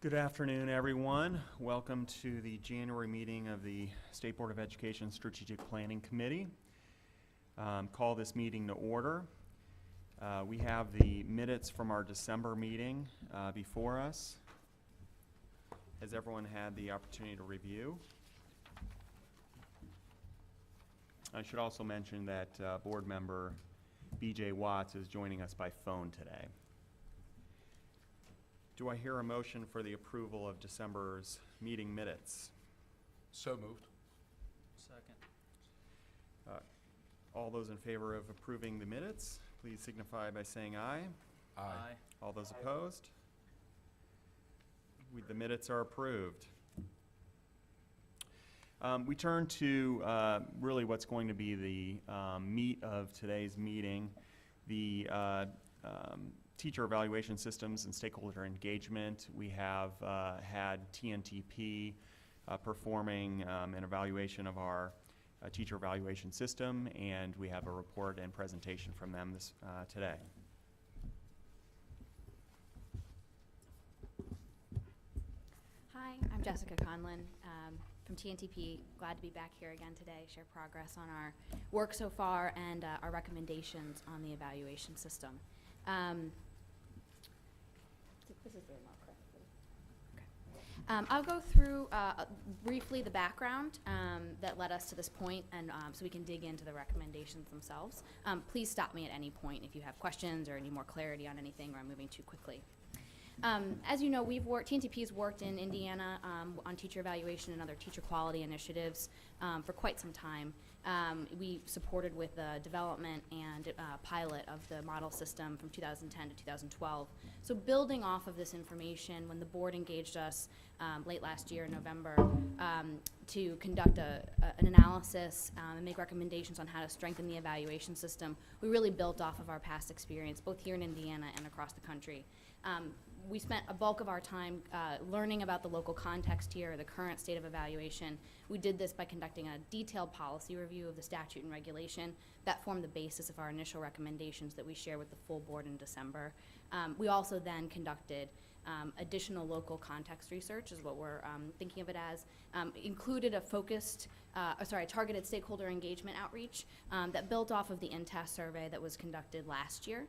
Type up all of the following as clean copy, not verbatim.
Good afternoon, everyone. Welcome to the January meeting of the State Board of Education Strategic Planning Committee. Call this meeting to order. We have the minutes from our December meeting before us. Has everyone had the opportunity to review? I should also mention that board member B.J. Watts is joining us by phone today. Do I hear a motion for the approval of December's meeting minutes? So moved. Second. All those in favor of approving the minutes, please signify by saying aye. Aye. All those opposed? The minutes are approved. We turn to really what's going to be the meat of today's meeting, the teacher evaluation systems and stakeholder engagement. We have had TNTP performing an evaluation of our teacher evaluation system, and we have a report and presentation from them today. Hi, I'm Jessica Conlon from TNTP. Glad to be back here again today, share progress on our work so far and our recommendations on the evaluation system. This is the remote, correct? Okay. I'll go through briefly the background that led us to this point, and so we can dig into the recommendations themselves. Please stop me at any point if you have questions or need more clarity on anything or I'm moving too quickly. As you know, TNTP's worked in Indiana on teacher evaluation and other teacher quality initiatives for quite some time. We supported with the development and pilot of the model system from 2010 to 2012. So building off of this information, when the board engaged us late last year in November to conduct an analysis and make recommendations on how to strengthen the evaluation system, we really built off of our past experience, both here in Indiana and across the country. We spent a bulk of our time learning about the local context here, the current state of evaluation. We did this by conducting a detailed policy review of the statute and regulation that formed the basis of our initial recommendations that we shared with the full board in December. We also then conducted additional local context research, is what we're thinking of it as, included a targeted stakeholder engagement outreach that built off of the INTAS survey that was conducted last year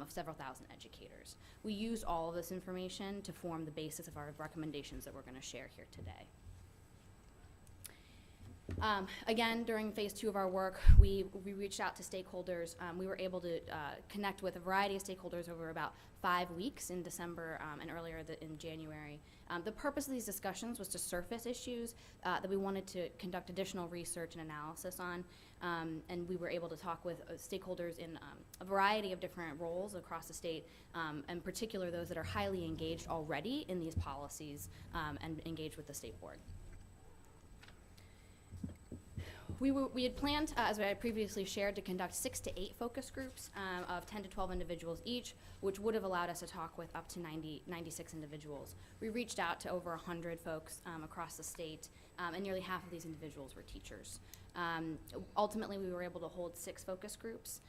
of several thousand educators. We used all of this information to form the basis of our recommendations that we're going to share here today. Again, during phase 2 of our work, we reached out to stakeholders. We were able to connect with a variety of stakeholders over about 5 weeks in December and earlier in January. The purpose of these discussions was to surface issues that we wanted to conduct additional research and analysis on, and we were able to talk with stakeholders in a variety of different roles across the state, in particular those that are highly engaged already in these policies and engaged with the state board. We had planned, as I previously shared, to conduct 6 to 8 focus groups of 10 to 12 individuals each, which would have allowed us to talk with up to 96 individuals. We reached out to over 100 folks across the state, and nearly half of these individuals were teachers. Ultimately, we were able to hold 6 focus groups.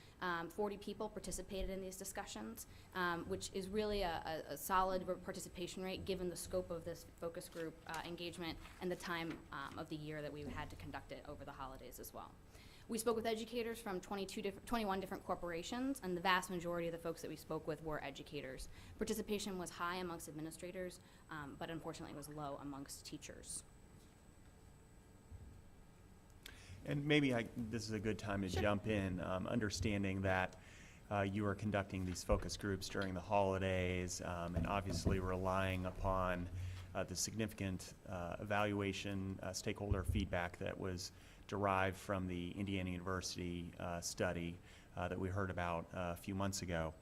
40 people participated in these discussions, which is really a solid participation rate given the scope of this focus group engagement and the time of the year that we had to conduct it over the holidays as well. We spoke with educators from 21 different corporations, and the vast majority of the folks that we spoke with were educators. Participation was high amongst administrators, but unfortunately it was low amongst teachers. And maybe this is a good time to Sure. jump in, understanding that you are conducting these focus groups during the holidays and obviously relying upon the significant evaluation stakeholder feedback that was derived from the Indiana University study that we heard about a few months ago.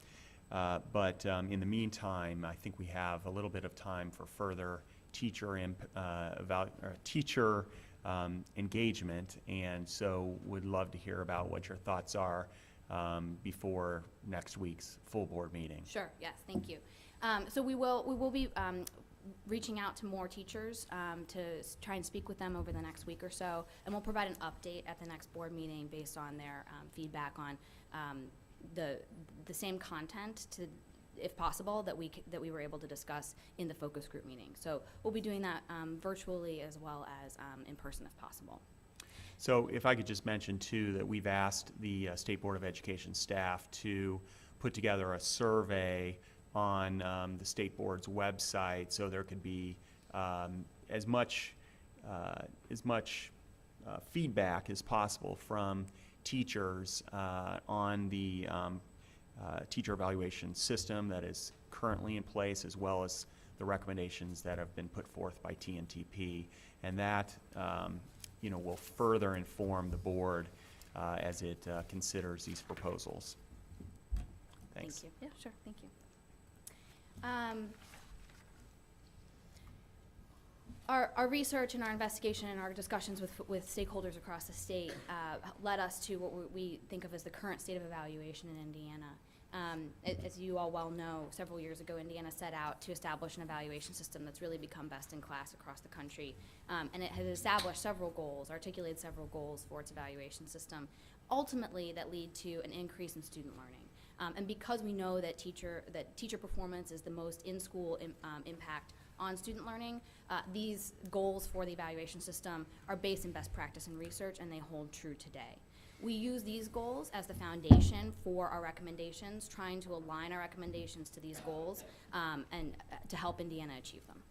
But in the meantime, I think we have a little bit of time for further teacher engagement, and so would love to hear about what your thoughts are before next week's full board meeting. Sure, yes, thank you. So we will be reaching out to more teachers to try and speak with them over the next week or so, and we'll provide an update at the next board meeting based on their feedback on the same content if possible, that we were able to discuss in the focus group meeting. So we'll be doing that virtually as well as in person if possible. So if I could just mention too that we've asked the State Board of Education staff to put together a survey on the State Board's website, so there could be as much feedback as possible from teachers on the teacher evaluation system that is currently in place, as well as the recommendations that have been put forth by TNTP, and that will further inform the board as it considers these proposals. Thanks. Thank you. Yeah, sure. Thank you. Our research and our investigation and our discussions with stakeholders across the state led us to what we think of as the current state of evaluation in Indiana. As you all well know, several years ago, Indiana set out to establish an evaluation system that's really become best in class across the country. And it has established several goals, articulated several goals for its evaluation system, ultimately that lead to an increase in student learning. And because we know that teacher performance is the most in-school impact on student learning, these goals for the evaluation system are based in best practice and research, and they hold true today. We use these goals as the foundation for our recommendations, trying to align our recommendations to these goals and to help Indiana achieve them.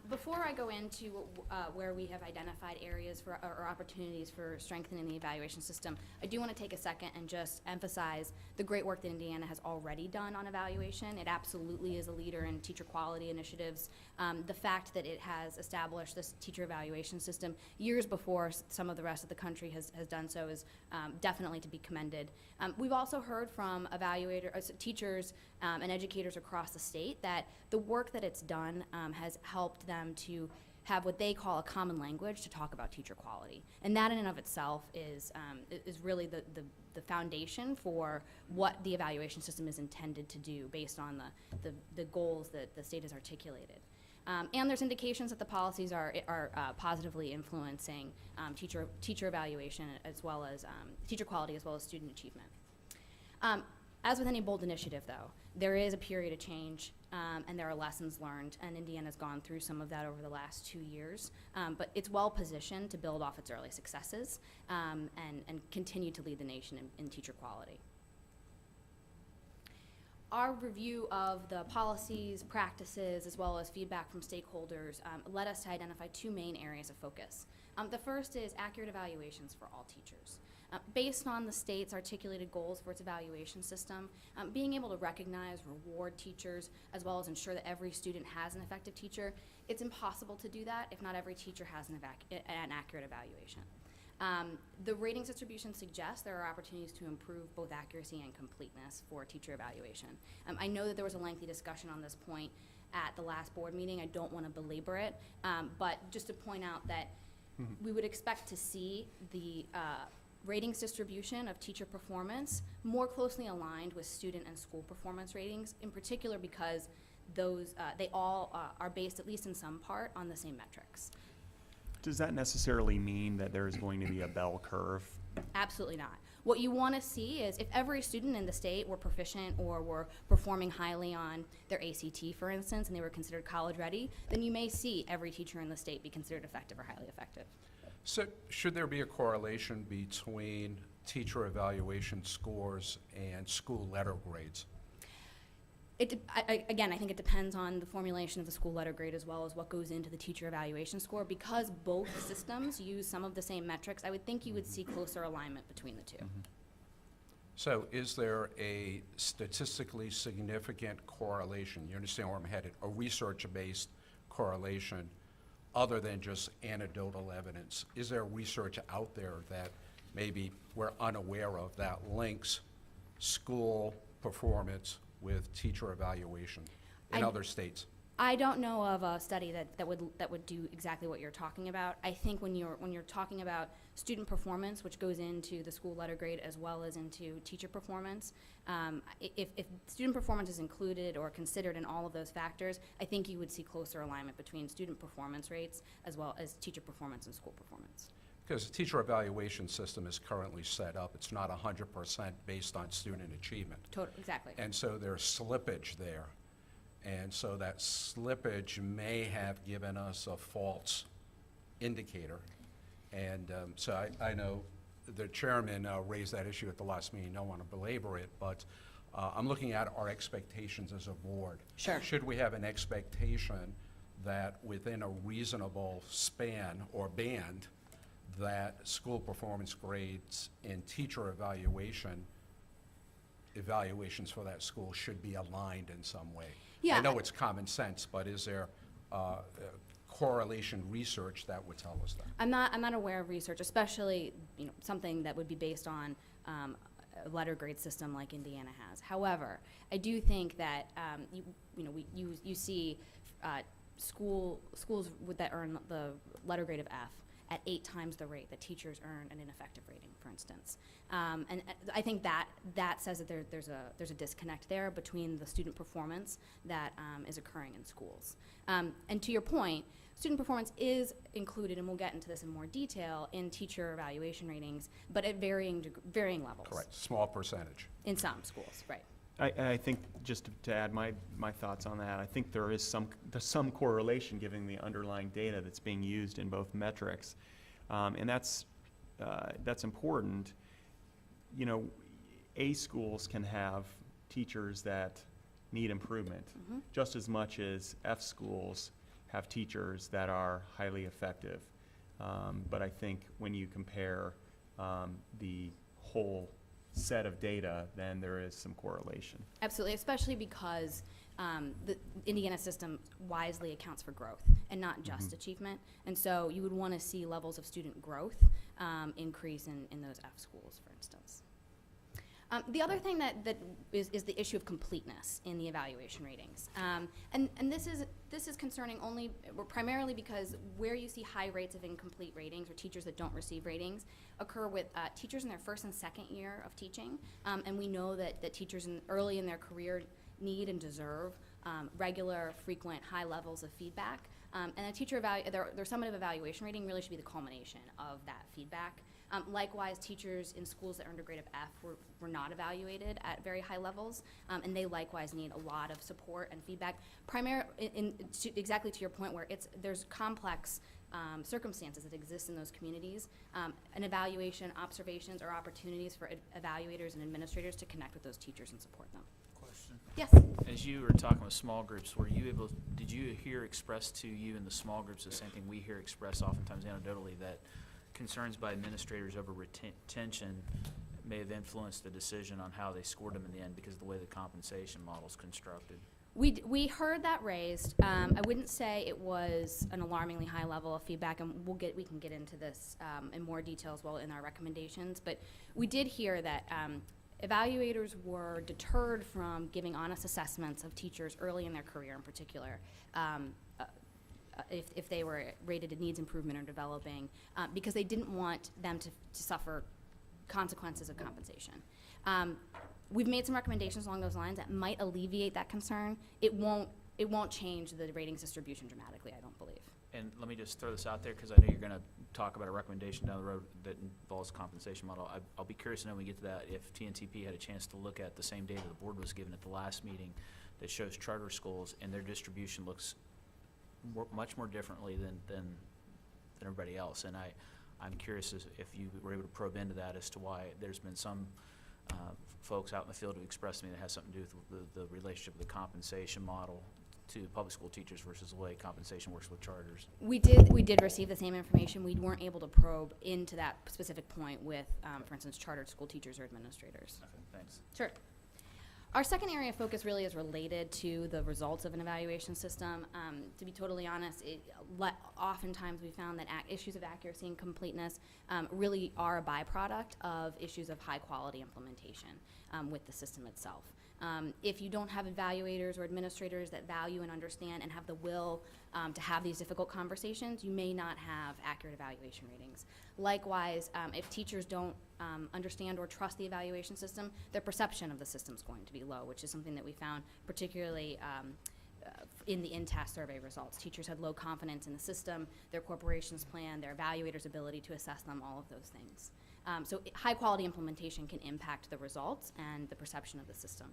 Before I go into where we have identified areas for or opportunities for strengthening the evaluation system, I do want to take a second and just emphasize the great work that Indiana has already done on evaluation. It absolutely is a leader in teacher quality initiatives. The fact that it has established this teacher evaluation system years before some of the rest of the country has done so is definitely to be commended. We've also heard from teachers and educators across the state that the work that it's done has helped them to have what they call a common language to talk about teacher quality. And that in and of itself is really the foundation for what the evaluation system is intended to do based on the goals that the state has articulated. And there's indications that the policies are positively influencing teacher evaluation as well as teacher quality as well as student achievement. As with any bold initiative, though, there is a period of change and there are lessons learned, and Indiana's gone through some of that over the last 2 years. But it's well positioned to build off its early successes and continue to lead the nation in teacher quality. Our review of the policies, practices, as well as feedback from stakeholders led us to identify 2 main areas of focus. The first is accurate evaluations for all teachers. Based on the state's articulated goals for its evaluation system, being able to recognize, reward teachers, as well as ensure that every student has an effective teacher, it's impossible to do that if not every teacher has an accurate evaluation. The ratings distribution suggests there are opportunities to improve both accuracy and completeness for teacher evaluation. I know that there was a lengthy discussion on this point at the last board meeting. I don't want to belabor it, but just to point out that we would expect to see the ratings distribution of teacher performance more closely aligned with student and school performance ratings, in particular because those they all are based, at least in some part, on the same metrics. Does that necessarily mean that there's going to be a bell curve? Absolutely not. What you want to see is if every student in the state were proficient or were performing highly on their ACT, for instance, and they were considered college ready, then you may see every teacher in the state be considered effective or highly effective. So should there be a correlation between teacher evaluation scores and school letter grades? Again, I think it depends on the formulation of the school letter grade as well as what goes into the teacher evaluation score. Because both systems use some of the same metrics, I would think you would see closer alignment between the two. So is there a statistically significant correlation? You understand where I'm headed, a research-based correlation other than just anecdotal evidence? Is there research out there that maybe we're unaware of that links school performance with teacher evaluation in other states? I don't know of a study that would do exactly what you're talking about. I think when you're talking about student performance, which goes into the school letter grade as well as into teacher performance, if student performance is included or considered in all of those factors, I think you would see closer alignment between student performance rates as well as teacher performance and school performance. Because the teacher evaluation system is currently set up, it's not 100% based on student achievement. Exactly. And so there's slippage there. And so that slippage may have given us a false indicator. And so I know the chairman raised that issue at the last meeting. Don't want to belabor it, but I'm looking at our expectations as a board. Sure. Should we have an expectation that within a reasonable span or band, that school performance grades and teacher evaluations for that school should be aligned in some way? Yeah. I know it's common sense, but is there correlation research that would tell us that? I'm not aware of research, especially, something that would be based on a letter grade system like Indiana has. However, I do think that you see schools that earn the letter grade of F at 8 times the rate that teachers earn an ineffective rating, for instance. And I think that says that there's a disconnect there between the student performance that is occurring in schools. And to your point, student performance is included, and we'll get into this in more detail, in teacher evaluation ratings, but at varying levels. Correct, small percentage. In some schools, right. I think, just to add my thoughts on that, I think there's some correlation given the underlying data that's being used in both metrics, and that's important. A schools can have teachers that need improvement, just as much as F schools have teachers that are highly effective. But I think when you compare the whole set of data, then there is some correlation. Absolutely, especially because the Indiana system wisely accounts for growth and not just achievement. And so you would want to see levels of student growth increase in those F schools, for instance. The other thing that is the issue of completeness in the evaluation ratings. And this is concerning primarily because where you see high rates of incomplete ratings or teachers that don't receive ratings occur with teachers in their first and second year of teaching. And we know that teachers early in their career need and deserve regular, frequent, high levels of feedback. And a teacher their summative evaluation rating really should be the culmination of that feedback. Likewise, teachers in schools that earned a grade of F were not evaluated at very high levels, and they likewise need a lot of support and feedback. Exactly to your point, where there's complex circumstances that exist in those communities. An evaluation, observations, or opportunities for evaluators and administrators to connect with those teachers and support them. Question. Yes. As you were talking with small groups, did you hear expressed to you in the small groups the same thing we hear expressed oftentimes anecdotally, that concerns by administrators over retention may have influenced the decision on how they scored them in the end because of the way the compensation model is constructed? We heard that raised. I wouldn't say it was an alarmingly high level of feedback, and we can get into this in more detail as well in our recommendations. But we did hear that evaluators were deterred from giving honest assessments of teachers early in their career, in particular, if they were rated as needs improvement or developing, because they didn't want them to suffer consequences of compensation. We've made some recommendations along those lines that might alleviate that concern. It won't change the ratings distribution dramatically, I don't believe. And let me just throw this out there, because I know you're going to talk about a recommendation down the road that involves compensation model. I'll be curious to know when we get to that if TNTP had a chance to look at the same data the board was given at the last meeting that shows charter schools and their distribution looks much more differently than everybody else. And I'm curious if you were able to probe into that as to why there's been some folks out in the field who expressed to me that has something to do with the relationship of the compensation model to public school teachers versus the way compensation works with charters. We did receive the same information. We weren't able to probe into that specific point with, for instance, chartered school teachers or administrators. Okay, thanks. Sure. Our second area of focus really is related to the results of an evaluation system. To be totally honest, oftentimes we found that issues of accuracy and completeness really are a byproduct of issues of high quality implementation with the system itself. If you don't have evaluators or administrators that value and understand and have the will to have these difficult conversations, you may not have accurate evaluation ratings. Likewise, if teachers don't understand or trust the evaluation system, their perception of the system is going to be low, which is something that we found particularly in the in-task survey results. Teachers had low confidence in the system, their corporation's plan, their evaluators' ability to assess them, all of those things. So high-quality implementation can impact the results and the perception of the system.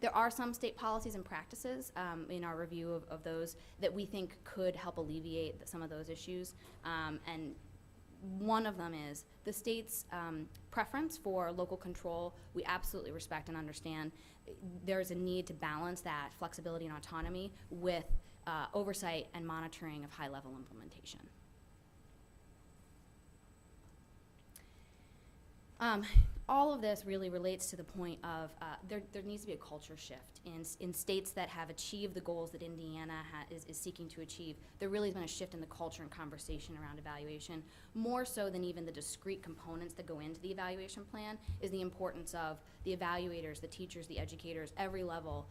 There are some state policies and practices in our review of those that we think could help alleviate some of those issues. And one of them is the state's preference for local control. We absolutely respect and understand. There's a need to balance that flexibility and autonomy with oversight and monitoring of high-level implementation. All of this really relates to the point of there needs to be a culture shift in states that have achieved the goals that Indiana is seeking to achieve. There really has been a shift in the culture and conversation around evaluation, more so than even the discrete components that go into the evaluation plan, is the importance of the evaluators, the teachers, the educators, every level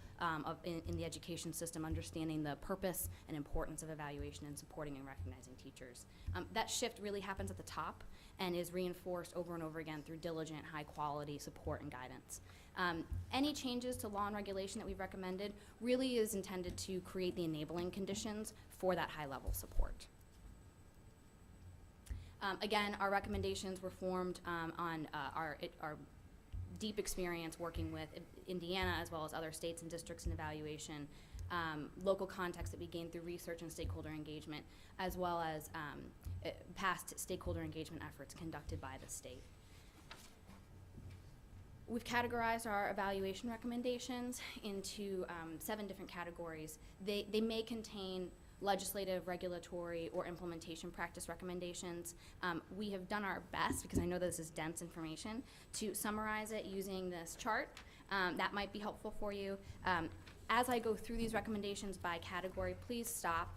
in the education system, understanding the purpose and importance of evaluation and supporting and recognizing teachers. That shift really happens at the top and is reinforced over and over again through diligent, high-quality support and guidance. Any changes to law and regulation that we've recommended really is intended to create the enabling conditions for that high-level support. Again, our recommendations were formed on our deep experience working with Indiana as well as other states and districts in evaluation, local context that we gained through research and stakeholder engagement, as well as past stakeholder engagement efforts conducted by the state. We've categorized our evaluation recommendations into 7 different categories. They may contain legislative, regulatory, or implementation practice recommendations. We have done our best, because I know this is dense information, to summarize it using this chart. That might be helpful for you. As I go through these recommendations by category, please stop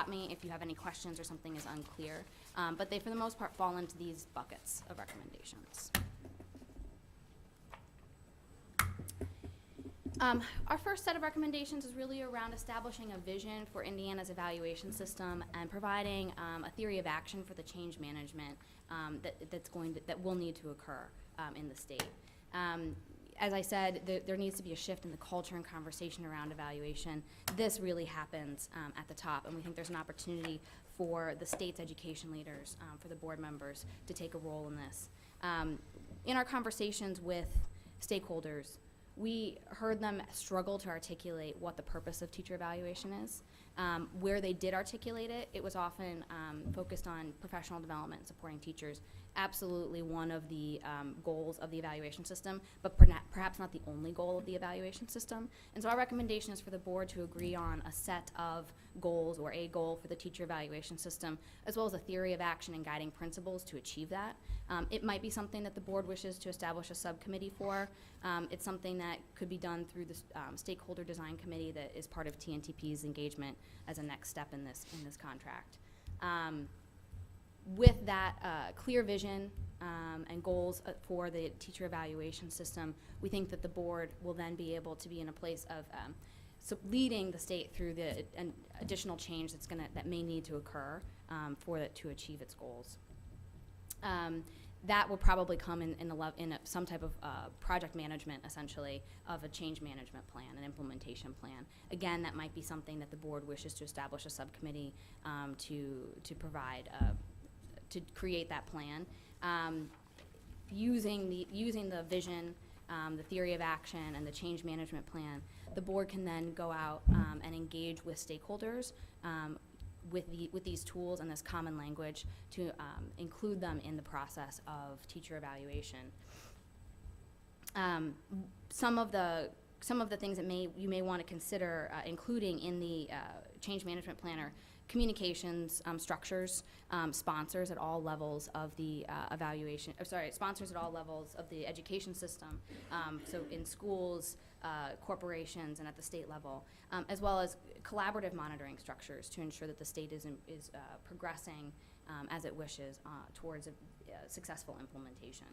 me if you have any questions or something is unclear. But they, for the most part, fall into these buckets of recommendations. Our first set of recommendations is really around establishing a vision for Indiana's evaluation system and providing a theory of action for the change management that will need to occur in the state. As I said, there needs to be a shift in the culture and conversation around evaluation. This really happens at the top, and we think there's an opportunity for the state's education leaders, for the board members, to take a role in this. In our conversations with stakeholders, we heard them struggle to articulate what the purpose of teacher evaluation is. Where they did articulate it, it was often focused on professional development, supporting teachers. Absolutely one of the goals of the evaluation system, but perhaps not the only goal of the evaluation system. And so our recommendation is for the board to agree on a set of goals, or a goal for the teacher evaluation system, as well as a theory of action and guiding principles to achieve that. It might be something that the board wishes to establish a subcommittee for. It's something that could be done through the stakeholder design committee that is part of TNTP's engagement as a next step in this contract. With that clear vision and goals for the teacher evaluation system, we think that the board will then be able to be in a place of leading the state through the additional change that may need to occur for it to achieve its goals. That will probably come in some type of project management, essentially, of a change management plan, an implementation plan. Again, that might be something that the board wishes to establish a subcommittee to provide, to create that plan. Using the vision, the theory of action, and the change management plan, the board can then go out and engage with stakeholders with these tools and this common language to include them in the process of teacher evaluation. Some of the things that you may want to consider including in the change management plan are communications structures, sponsors at all levels of the sponsors at all levels of the education system, so in schools, corporations, and at the state level, as well as collaborative monitoring structures to ensure that the state is progressing as it wishes towards a successful implementation.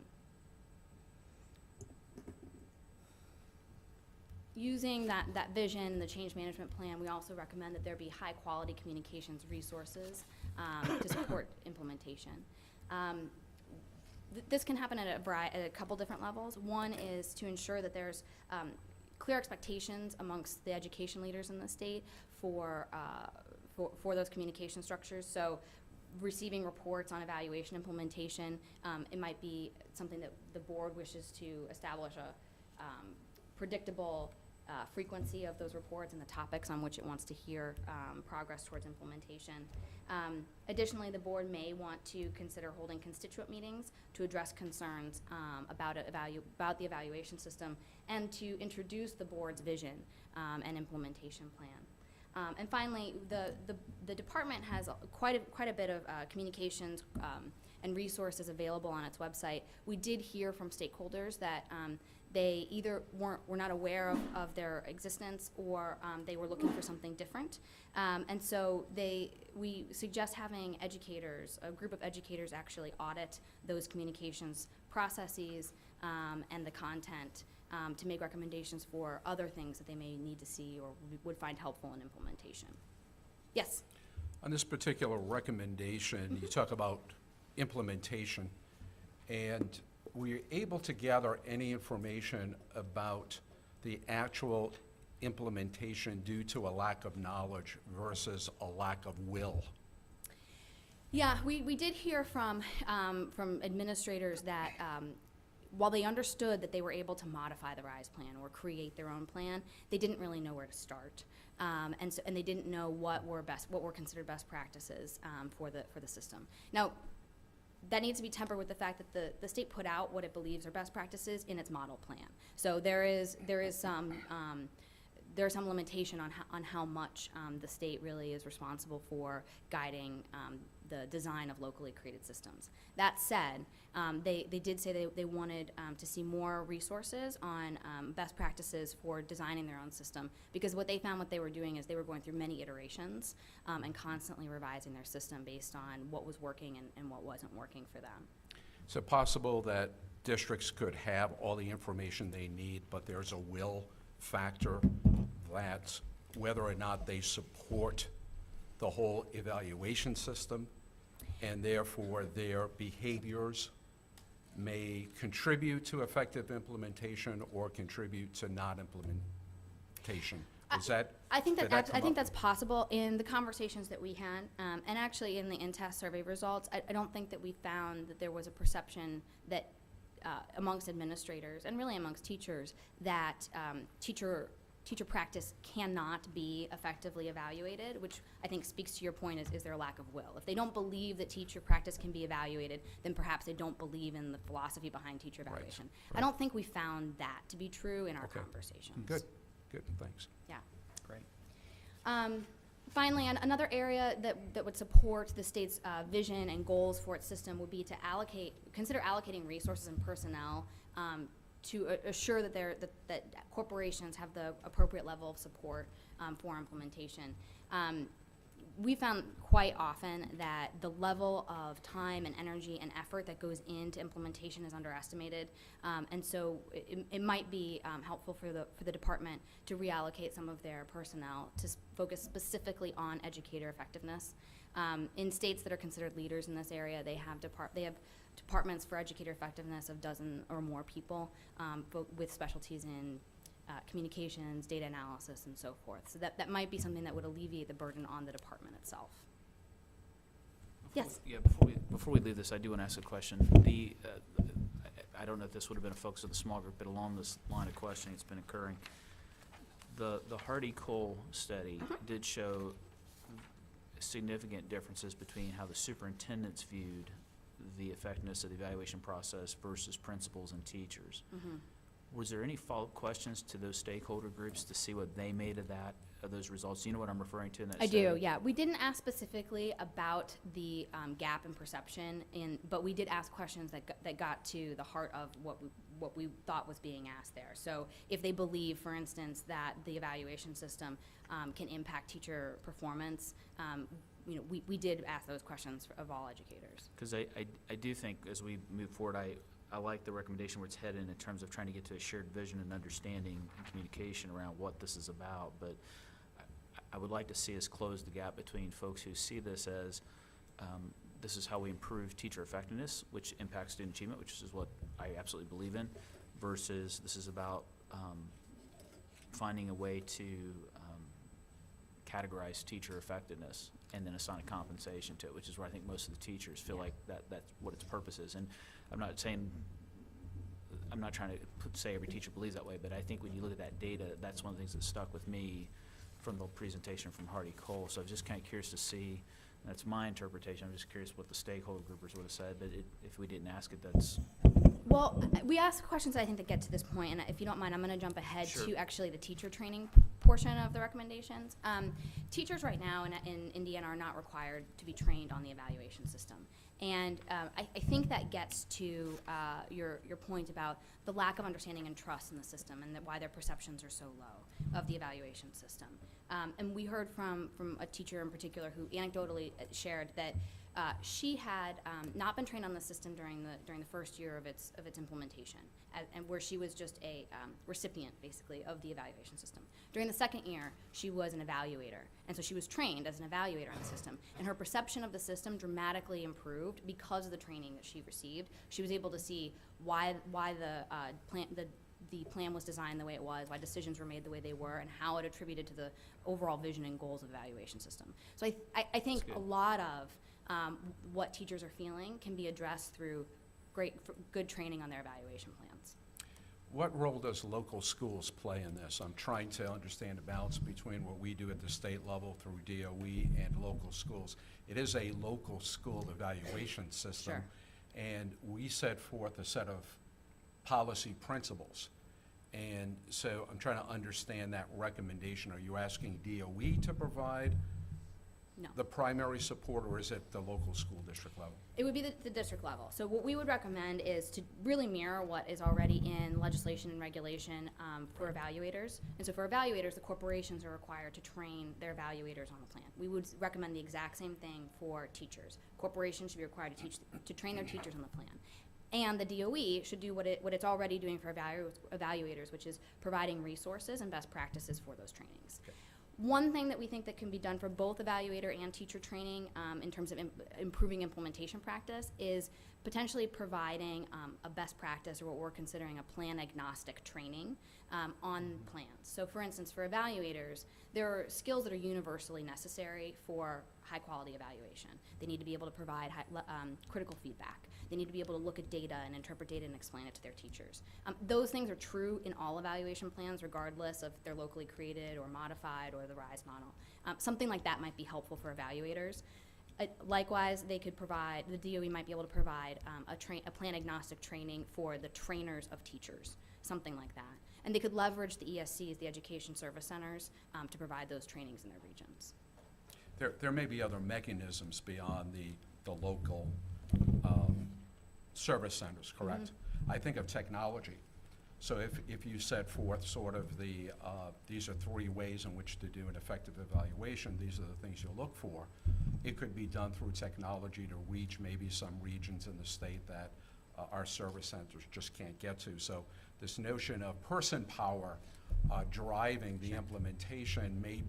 Using that vision, the change management plan, we also recommend that there be high quality communications resources to support implementation. This can happen at a couple different levels. One is to ensure that there's clear expectations amongst the education leaders in the state for those communication structures. So receiving reports on evaluation implementation, it might be something that the board wishes to establish a predictable frequency of those reports and the topics on which it wants to hear progress towards implementation. Additionally, the board may want to consider holding constituent meetings to address concerns about the evaluation system and to introduce the board's vision and implementation plan. And finally, the department has quite a bit of communications and resources available on its website. We did hear from stakeholders that they either were not aware of their existence, or they were looking for something different. And so we suggest having educators, a group of educators, actually audit those communications processes and the content to make recommendations for other things that they may need to see or would find helpful in implementation. Yes? On this particular recommendation, you talk about implementation, and were you able to gather any information about the actual implementation due to a lack of knowledge versus a lack of will? Yeah, we did hear from administrators that while they understood that they were able to modify the RISE plan or create their own plan, they didn't really know where to start, and they didn't know what were considered best practices for the system. Now, that needs to be tempered with the fact that the state put out what it believes are best practices in its model plan. So there is some limitation on how much the state really is responsible for guiding the design of locally created systems. That said, they did say they wanted to see more resources on best practices for designing their own system, because what they were doing is they were going through many iterations and constantly revising their system based on what was working and what wasn't working for them. Is it possible that districts could have all the information they need, but there's a will factor that whether or not they support the whole evaluation system, and therefore their behaviors may contribute to effective implementation or contribute to non-implementation? I think did that come up? that's possible in the conversations that we had, and actually in the in-test survey results. I don't think that we found that there was a perception that amongst administrators and really amongst teachers that teacher practice cannot be effectively evaluated, which I think speaks to your point is there a lack of will. If they don't believe that teacher practice can be evaluated, then perhaps they don't believe in the philosophy behind teacher evaluation. Right. I don't think we found that to be true in our Okay. conversations. Good, thanks. Yeah. Great. Finally, another area that would support the state's vision and goals for its system would be to consider allocating resources and personnel to assure that corporations have the appropriate level of support for implementation. We found quite often that the level of time and energy and effort that goes into implementation is underestimated, and so it might be helpful for the department to reallocate some of their personnel to focus specifically on educator effectiveness. In states that are considered leaders in this area, they have departments for educator effectiveness of a dozen or more people with specialties in communications, data analysis, and so forth. So that might be something that would alleviate the burden on the department itself. Yes? Yeah, before we leave this, I do want to ask a question. I don't know if this would have been a focus of the small group, but along this line of questioning it's been occurring, the Hardy-Cole study did show significant differences between how the superintendents viewed the effectiveness of the evaluation process versus principals and teachers. Was there any follow-up questions to those stakeholder groups to see what they made of those results? Do you know what I'm referring to in that study? I do, yeah. We didn't ask specifically about the gap in perception, but we did ask questions that got to the heart of what we thought was being asked there. So if they believe, for instance, that the evaluation system can impact teacher performance, we did ask those questions of all educators. Because I do think as we move forward, I like the recommendation where it's headed in terms of trying to get to a shared vision and understanding and communication around what this is about. But I would like to see us close the gap between folks who see this as this is how we improve teacher effectiveness, which impacts student achievement, which is what I absolutely believe in, versus this is about finding a way to categorize teacher effectiveness and then assign a compensation to it, which is where I think most of the teachers feel like that's what its purpose is. And I'm not saying, I'm not trying to say every teacher believes that way, but I think when you look at that data, that's one of the things that stuck with me from the presentation from Hardy Cole. So I was just kind of curious to see, and that's my interpretation, I'm just curious what the stakeholder groupers would have said, but if we didn't ask it, that's. Well, we asked questions I think that get to this point, and if you don't mind, I'm going to jump ahead Sure. to actually the teacher training portion of the recommendations. Teachers right now in Indiana are not required to be trained on the evaluation system. And I think that gets to your point about the lack of understanding and trust in the system and why their perceptions are so low of the evaluation system. And we heard from a teacher in particular who anecdotally shared that she had not been trained on the system during the first year of its implementation, and where she was just a recipient, basically, of the evaluation system. During the second year, she was an evaluator, and so she was trained as an evaluator on the system, and her perception of the system dramatically improved because of the training that she received. She was able to see why the plan was designed the way it was, why decisions were made the way they were, and how it attributed to the overall vision and goals of the evaluation system. So I think That's good. a lot of what teachers are feeling can be addressed through good training on their evaluation plans. What role does local schools play in this? I'm trying to understand the balance between what we do at the state level through DOE and local schools. It is a local school evaluation system. Sure. And we set forth a set of policy principles. And so I'm trying to understand that recommendation. Are you asking DOE to provide No. the primary support, or is it the local school district level? It would be the district level. So what we would recommend is to really mirror what is already in legislation and regulation for evaluators. And so for evaluators, the corporations are required to train their evaluators on the plan. We would recommend the exact same thing for teachers. Corporations should be required to train their teachers on the plan. And the DOE should do what it's already doing for evaluators, which is providing resources and best practices for those trainings. Okay. One thing that we think that can be done for both evaluator and teacher training in terms of improving implementation practice is potentially providing a best practice, or what we're considering a plan agnostic training on plans. So for instance, for evaluators, there are skills that are universally necessary for high quality evaluation. They need to be able to provide critical feedback. They need to be able to look at data and interpret data and explain it to their teachers. Those things are true in all evaluation plans, regardless of if they're locally created or modified or the RISE model. Something like that might be helpful for evaluators. Likewise, they could provide, the DOE might be able to provide a plan agnostic training for the trainers of teachers, something like that. And they could leverage the ESCs, the Education Service Centers, to provide those trainings in their regions. There may be other mechanisms beyond the local service centers, correct? Mm-hmm. I think of technology. So if you set forth sort of these are 3 ways in which to do an effective evaluation, these are the things you'll look for, it could be done through technology to reach maybe some regions in the state that our service centers just can't get to. So this notion of person power driving the implementation may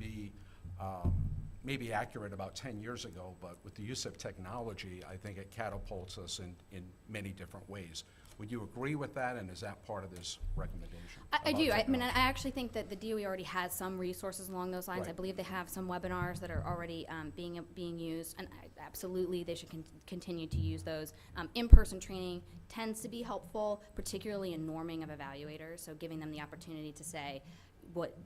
be accurate about 10 years ago, but with the use of technology, I think it catapults us in many different ways. Would you agree with that, and is that part of this recommendation? I about do. I mean, technology? I actually think that the DOE already has some resources along those lines. I Right. believe they have some webinars that are already being used, and absolutely they should continue to use those. In-person training tends to be helpful, particularly in norming of evaluators, so giving them the opportunity to say what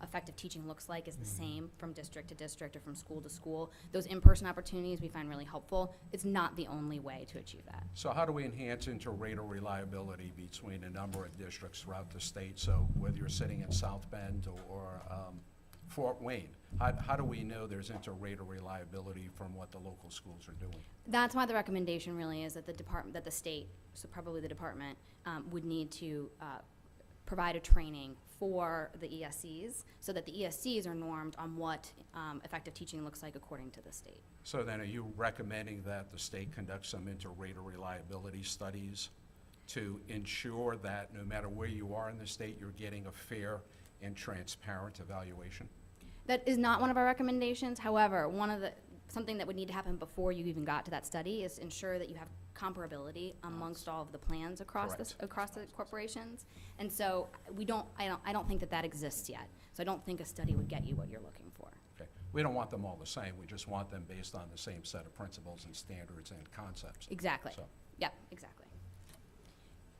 effective teaching looks like is the same from district to district or from school to school. Those in-person opportunities we find really helpful. It's not the only way to achieve that. So how do we enhance inter-rater reliability between a number of districts throughout the state? So whether you're sitting in South Bend or Fort Wayne, how do we know there's inter-rater reliability from what the local schools are doing? That's why the recommendation really is that the state, so probably the department, would need to provide a training for the ESCs so that the ESCs are normed on what effective teaching looks like according to the state. So then are you recommending that the state conduct some inter-rater reliability studies to ensure that no matter where you are in the state, you're getting a fair and transparent evaluation? That is not one of our recommendations. However, something that would need to happen before you even got to that study is ensure that you have comparability amongst all of the plans across this, Correct. across the corporations. And so I don't think that exists yet. So I don't think a study would get you what you're looking for. Okay. We don't want them all the same, we just want them based on the same set of principles and standards and concepts. Exactly. So, Yep, exactly.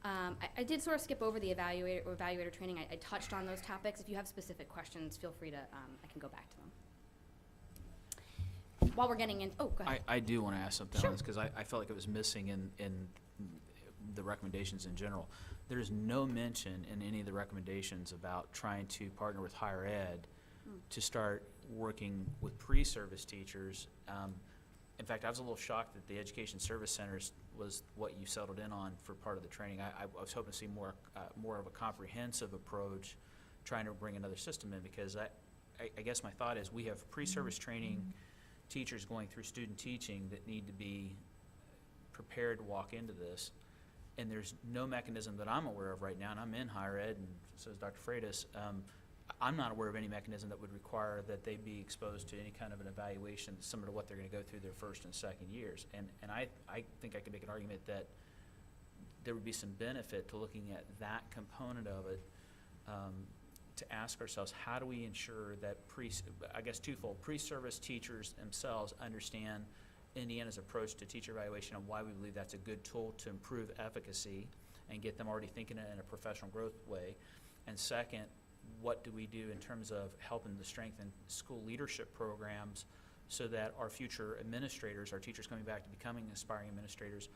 I did sort of skip over the evaluator training. I touched on those topics. If you have specific questions, feel free to, I can go back to them. While we're getting in, oh, go ahead. I do want to ask something Sure. on this, because I felt like it was missing in the recommendations in general. There's no mention in any of the recommendations about trying to partner with higher ed to start working with pre-service teachers. In fact, I was a little shocked that the Education Service Centers was what you settled in on for part of the training. I was hoping to see more of a comprehensive approach, trying to bring another system in, because I guess my thought is we have pre-service training teachers going through student teaching that need to be prepared to walk into this, and there's no mechanism that I'm aware of right now, and I'm in higher ed, and so is Dr. Freitas. I'm not aware of any mechanism that would require that they be exposed to any kind of an evaluation similar to what they're going to go through their first and second years. And I think I could make an argument that there would be some benefit to looking at that component of it, to ask ourselves, how do we ensure that I guess twofold, pre-service teachers themselves understand Indiana's approach to teacher evaluation and why we believe that's a good tool to improve efficacy and get them already thinking in a professional growth way. And second, what do we do in terms of helping to strengthen school leadership programs so that our future administrators, our teachers coming back to becoming aspiring administrators,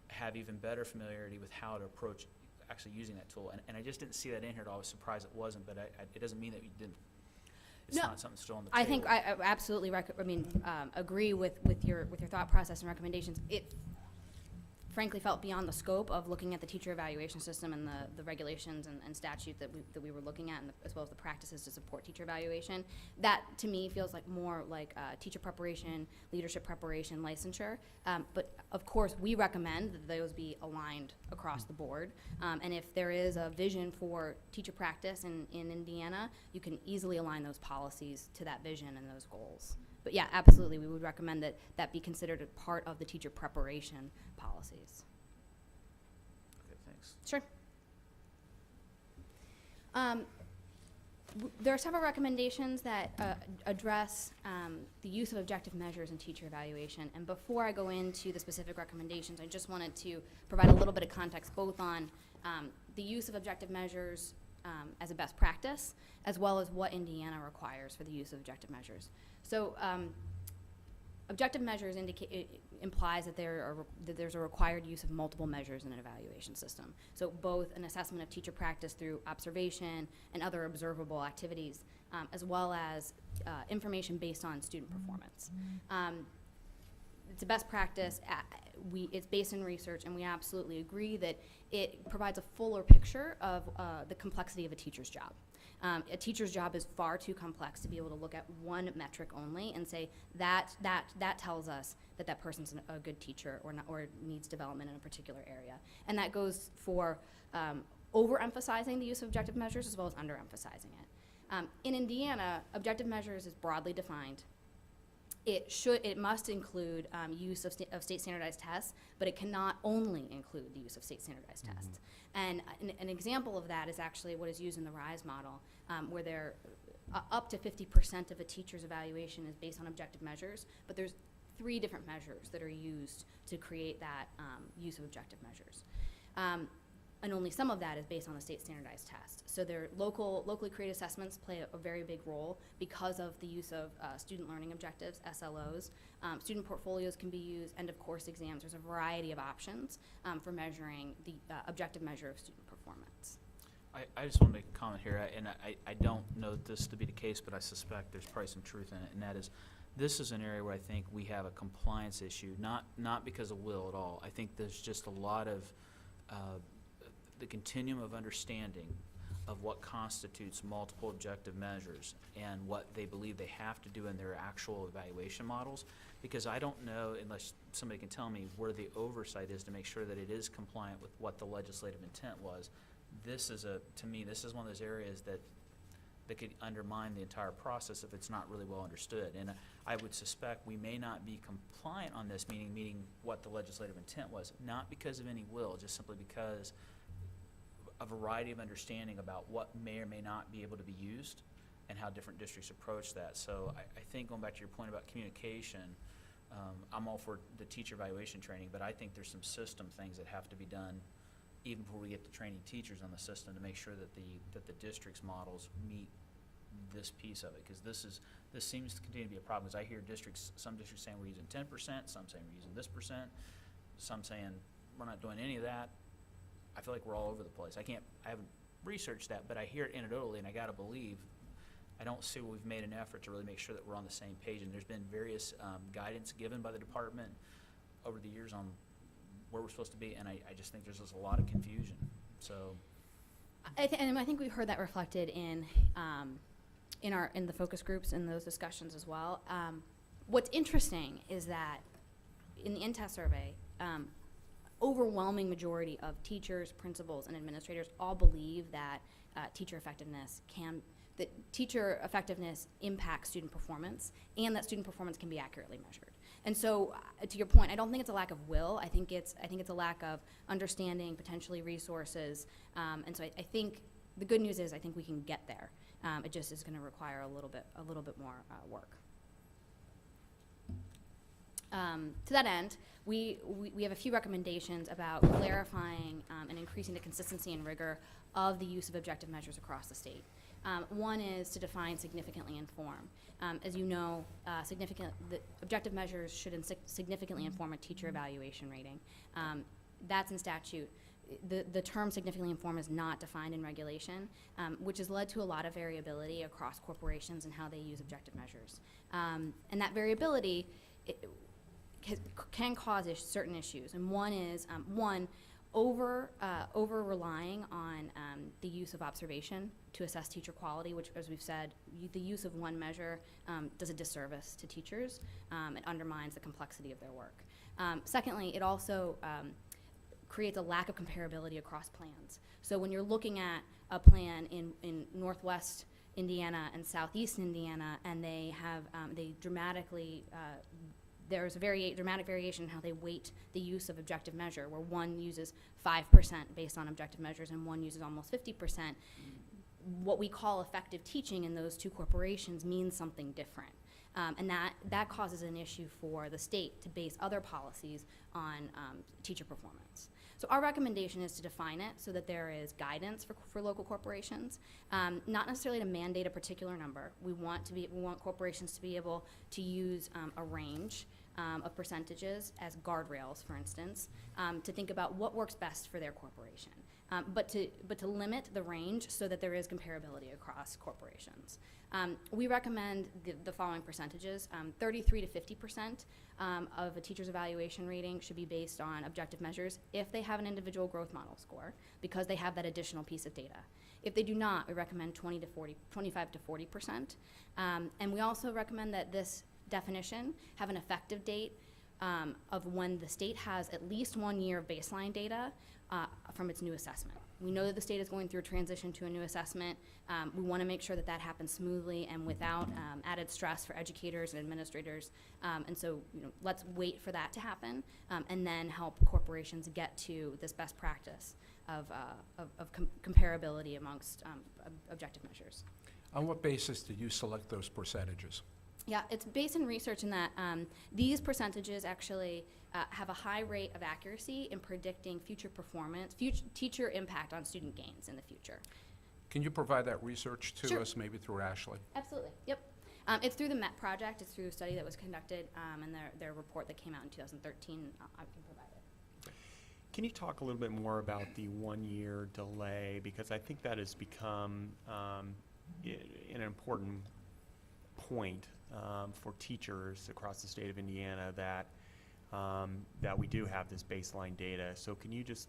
have even better familiarity with how to approach actually using that tool. And I just didn't see that in here at all. I was surprised it wasn't, but it doesn't mean that you didn't. It's No, not something still on the table. I think I absolutely agree with your thought process and recommendations. It frankly felt beyond the scope of looking at the teacher evaluation system and the regulations and statute that we were looking at, and as well as the practices to support teacher evaluation. That to me feels like more like teacher preparation, leadership preparation, licensure. But of course, we recommend that those be aligned across the board. And if there is a vision for teacher practice in Indiana, you can easily align those policies to that vision and those goals. But yeah, absolutely, we would recommend that that be considered a part of the teacher preparation policies. Okay, thanks. Sure. There are several recommendations that address the use of objective measures in teacher evaluation. And before I go into the specific recommendations, I just wanted to provide a little bit of context both on the use of objective measures as a best practice, as well as what Indiana requires for the use of objective measures. So objective measures implies that there's a required use of multiple measures in an evaluation system. So both an assessment of teacher practice through observation and other observable activities, as well as information based on student performance. It's a best practice. It's based in research, and we absolutely agree that it provides a fuller picture of the complexity of a teacher's job. A teacher's job is far too complex to be able to look at one metric only and say that tells us that that person's a good teacher or not, or needs development in a particular area. And that goes for overemphasizing the use of objective measures as well as underemphasizing it. In Indiana, objective measures is broadly defined. It must include use of state standardized tests, but it cannot only include the use of state standardized tests. And an example of that is actually what is used in the RISE model, where up to 50% of a teacher's evaluation is based on objective measures, but there's 3 different measures that are used to create that use of objective measures. And only some of that is based on the state standardized test. So their locally created assessments play a very big role because of the use of student learning objectives, SLOs. Student portfolios can be used, end of course exams. There's a variety of options for measuring the objective measure of student performance. I just want to make a comment here, and I don't know this to be the case, but I suspect there's probably some truth in it, and that is, this is an area where I think we have a compliance issue, not because of will at all. I think there's just a lot of the continuum of understanding of what constitutes multiple objective measures and what they believe they have to do in their actual evaluation models, because I don't know, unless somebody can tell me where the oversight is to make sure that it is compliant with what the legislative intent was. To me, this is one of those areas that that could undermine the entire process if it's not really well understood. And I would suspect we may not be compliant on this, meaning what the legislative intent was, not because of any will, just simply because a variety of understanding about what may or may not be able to be used and how different districts approach that. So I think going back to your point about communication, I'm all for the teacher evaluation training, but I think there's some system things that have to be done even before we get to training teachers on the system to make sure that the district's models meet this piece of it, because this seems to continue to be a problem. Because I hear some districts saying we're using 10%, some saying we're using this percent, some saying we're not doing any of that. I feel like we're all over the place. I haven't researched that, but I hear it anecdotally, and I gotta believe. I don't see we've made an effort to really make sure that we're on the same page, and there's been various guidance given by the department over the years on where we're supposed to be, and I just think there's just a lot of confusion. So And I think we've heard that reflected in the focus groups and those discussions as well. What's interesting is that in the in-test survey, overwhelming majority of teachers, principals, and administrators all believe that teacher effectiveness impacts student performance, and that student performance can be accurately measured. And so, to your point, I don't think it's a lack of will. I think it's a lack of understanding, potentially resources. And so I think the good news is I think we can get there. It just is going to require a little bit more work. To that end, we have a few recommendations about clarifying and increasing the consistency and rigor of the use of objective measures across the state. One is to define significantly inform. As you know, the objective measures should significantly inform a teacher evaluation rating. That's in statute. The term significantly inform is not defined in regulation, which has led to a lot of variability across corporations and how they use objective measures. And that variability can cause certain issues. And one is, over relying on the use of observation to assess teacher quality, which, as we've said, the use of one measure does a disservice to teachers. It undermines the complexity of their work. Secondly, it also creates a lack of comparability across plans. So when you're looking at a plan in Northwest Indiana and Southeast Indiana, and they dramatically there's a dramatic variation in how they weight the use of objective measure, where one uses 5% based on objective measures and one uses almost 50%. What we call effective teaching in those two corporations means something different. And that causes an issue for the state to base other policies on teacher performance. So our recommendation is to define it so that there is guidance for local corporations, not necessarily to mandate a particular number. We want corporations to be able to use a range of percentages as guardrails, for instance, to think about what works best for their corporation, but to limit the range so that there is comparability across corporations. We recommend the following percentages: 33 to 50% of a teacher's evaluation rating should be based on objective measures if they have an individual growth model score, because they have that additional piece of data. If they do not, we recommend 25 to 40%. And we also recommend that this definition have an effective date of when the state has at least 1 year of baseline data from its new assessment. We know that the state is going through a transition to a new assessment. We want to make sure that happens smoothly and without added stress for educators and administrators. And so, let's wait for that to happen and then help corporations get to this best practice of comparability amongst objective measures. On what basis did you select those percentages? Yeah, it's based in research in that these percentages actually have a high rate of accuracy in predicting future performance, teacher impact on student gains in the future. Can you provide that research to Sure. us, maybe through Ashley? Absolutely, yep. It's through the MET project. It's through a study that was conducted and their report that came out in 2013. I can provide it. Can you talk a little bit more about the 1 year delay? Because I think that has become an important point for teachers across the state of Indiana that we do have this baseline data. So can you just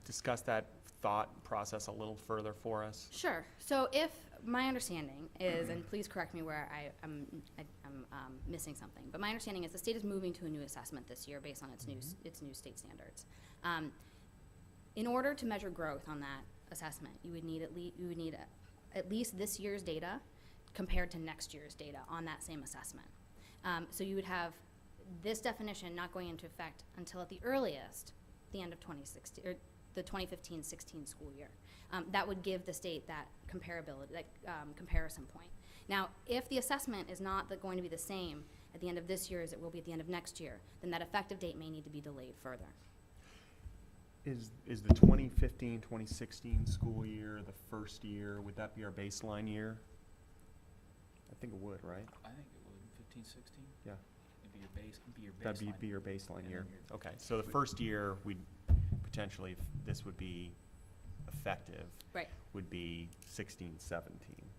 discuss that thought process a little further for us? Sure. So if my understanding is, and please correct me where I'm missing something, but my understanding is the state is moving to a new assessment this year based on its new state standards. In order to measure growth on that assessment, you would need at least this year's data compared to next year's data on that same assessment. So you would have this definition not going into effect until at the earliest, the end of 2016, or the 2015-16 school year. That would give the state that comparability, that comparison point. Now, if the assessment is not going to be the same at the end of this year as it will be at the end of next year, then that effective date may need to be delayed further. Is the 2015, 2016 school year the first year? Would that be our baseline year? I think it would, right? I think it would, 15, 16? Yeah. It'd be your base, it'd be your baseline. That'd be your baseline And year. then your- Okay, so the first year, we'd potentially, if this would be effective, Right. would be 16, 17.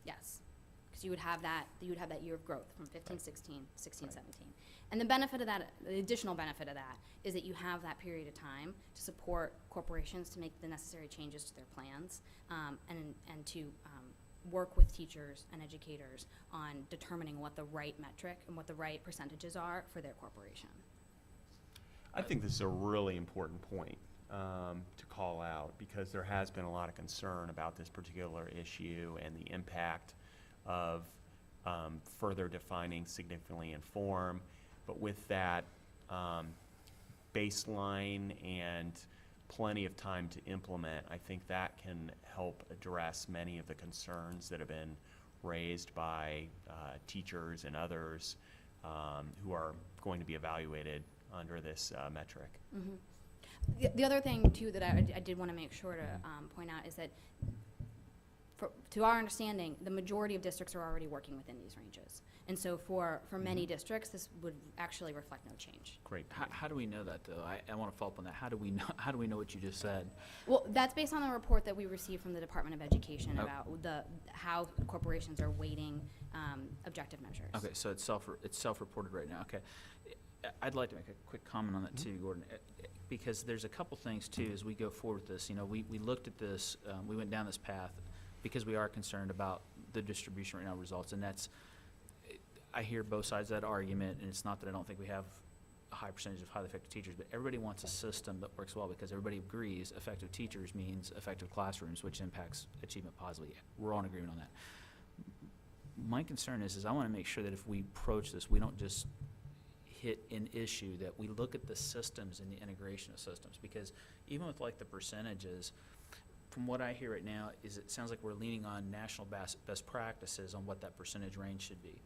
Yes, because you would have that year of growth from 15, 16, 16, Right. 17. And the benefit of that, the additional benefit of that, is that you have that period of time to support corporations to make the necessary changes to their plans, and to work with teachers and educators on determining what the right metric and what the right percentages are for their corporation. I think this is a really important point to call out, because there has been a lot of concern about this particular issue and the impact of further defining significantly inform. But with that baseline and plenty of time to implement, I think that can help address many of the concerns that have been raised by teachers and others who are going to be evaluated under this metric. Mm-hmm. The other thing, too, that I did want to make sure to point out is that, to our understanding, the majority of districts are already working within these ranges. And so for many districts, this would actually reflect no change. Great. How do we know that, though? I want to follow up on that. How do we know what you just said? Well, that's based on the report that we received from the Department of Education Oh. about how corporations are weighting objective measures. Okay, so it's self-reported right now, okay. I'd like to make a quick comment on that too, Gordon, because there's a couple things too as we go forward with this. You know, we looked at this, we went down this path because we are concerned about the distribution right now results, and that's, I hear both sides of that argument, and it's not that I don't think we have a high percentage of highly effective teachers, but everybody wants a system that works well because everybody agrees effective teachers means effective classrooms, which impacts achievement positively. We're all in agreement on that. My concern is I want to make sure that if we approach this, we don't just hit an issue, that we look at the systems and the integration of systems, because even with like the percentages, from what I hear right now is it sounds like we're leaning on national best practices on what that percentage range should be.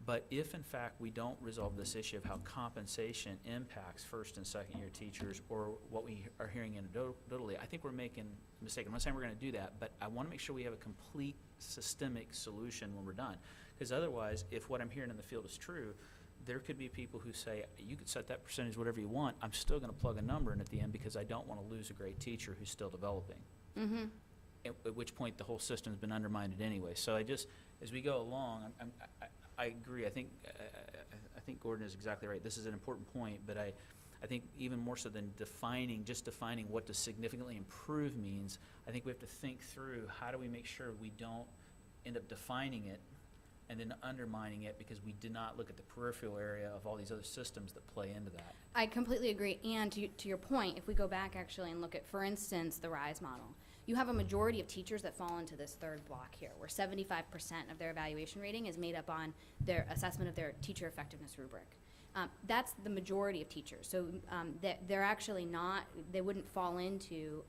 But if in fact we don't resolve this issue of how compensation impacts first and second year teachers, or what we are hearing anecdotally, I think we're making a mistake. I'm not saying we're going to do that, but I want to make sure we have a complete systemic solution when we're done. Because otherwise, if what I'm hearing in the field is true, there could be people who say, you could set that percentage whatever you want, I'm still going to plug a number in at the end because I don't want to lose a great teacher who's still developing. Mm-hmm. At which point the whole system's been undermined anyway. So I just, as we go along, I agree. I think Gordon is exactly right. This is an important point, but I think even more so than defining what does significantly improve means, I think we have to think through how do we make sure we don't end up defining it and then undermining it because we did not look at the peripheral area of all these other systems that play into that. I completely agree. And to your point, if we go back actually and look at, for instance, the RISE model, you have a majority of teachers that fall into this third block here, where 75% of their evaluation rating is made up on their assessment of their teacher effectiveness rubric. That's the majority of teachers. So they're actually not, they wouldn't fall into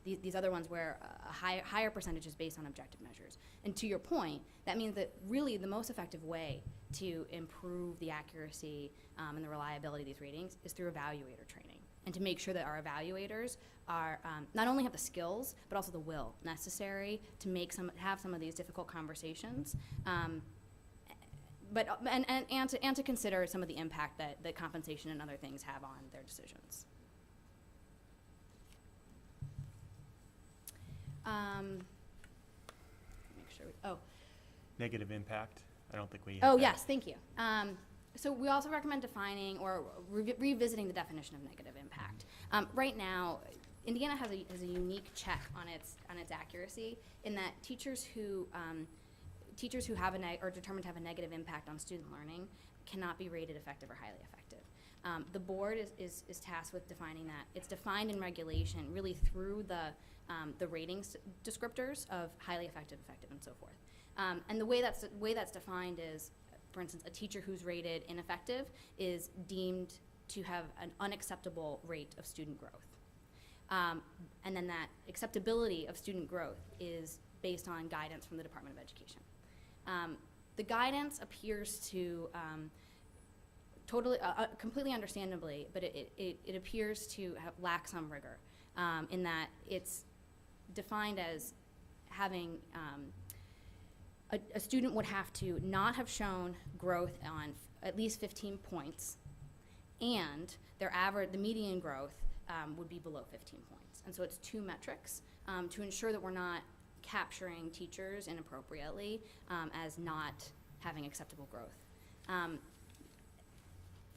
these other ones where a higher percentage is based on objective measures. And to your point, that means that really the most effective way to improve the accuracy and the reliability of these ratings is through evaluator training, and to make sure that our evaluators are not only have the skills but also the will necessary to have some of these difficult conversations, but to consider some of the impact that compensation and other things have on their decisions. Make sure. Negative impact? I don't think we. Oh, yes, thank you. So we also recommend defining or revisiting the definition of negative impact. Right now, Indiana has a unique check on its accuracy in that teachers who have are determined to have a negative impact on student learning cannot be rated effective or highly effective. The board is tasked with defining that. It's defined in regulation really through the ratings descriptors of highly effective, effective, and so forth. And the way that's defined is, for instance, a teacher who's rated ineffective is deemed to have an unacceptable rate of student growth. And then that acceptability of student growth is based on guidance from the Department of Education. The guidance appears to completely understandably, but it appears to lack some rigor in that it's defined as having a student would have to not have shown growth on at least 15 points, and the median growth would be below 15 points. And so it's two metrics to ensure that we're not capturing teachers inappropriately as not having acceptable growth.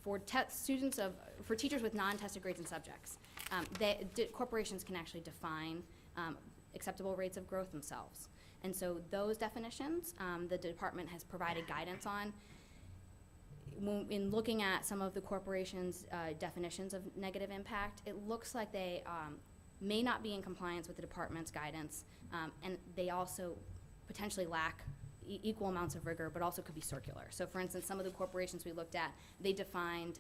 For teachers with non-tested grades and subjects, corporations can actually define acceptable rates of growth themselves. And so those definitions, the department has provided guidance on. In looking at some of the corporation's definitions of negative impact, it looks like they may not be in compliance with the department's guidance, and they also potentially lack equal amounts of rigor, but also could be circular. So for instance, some of the corporations we looked at, they defined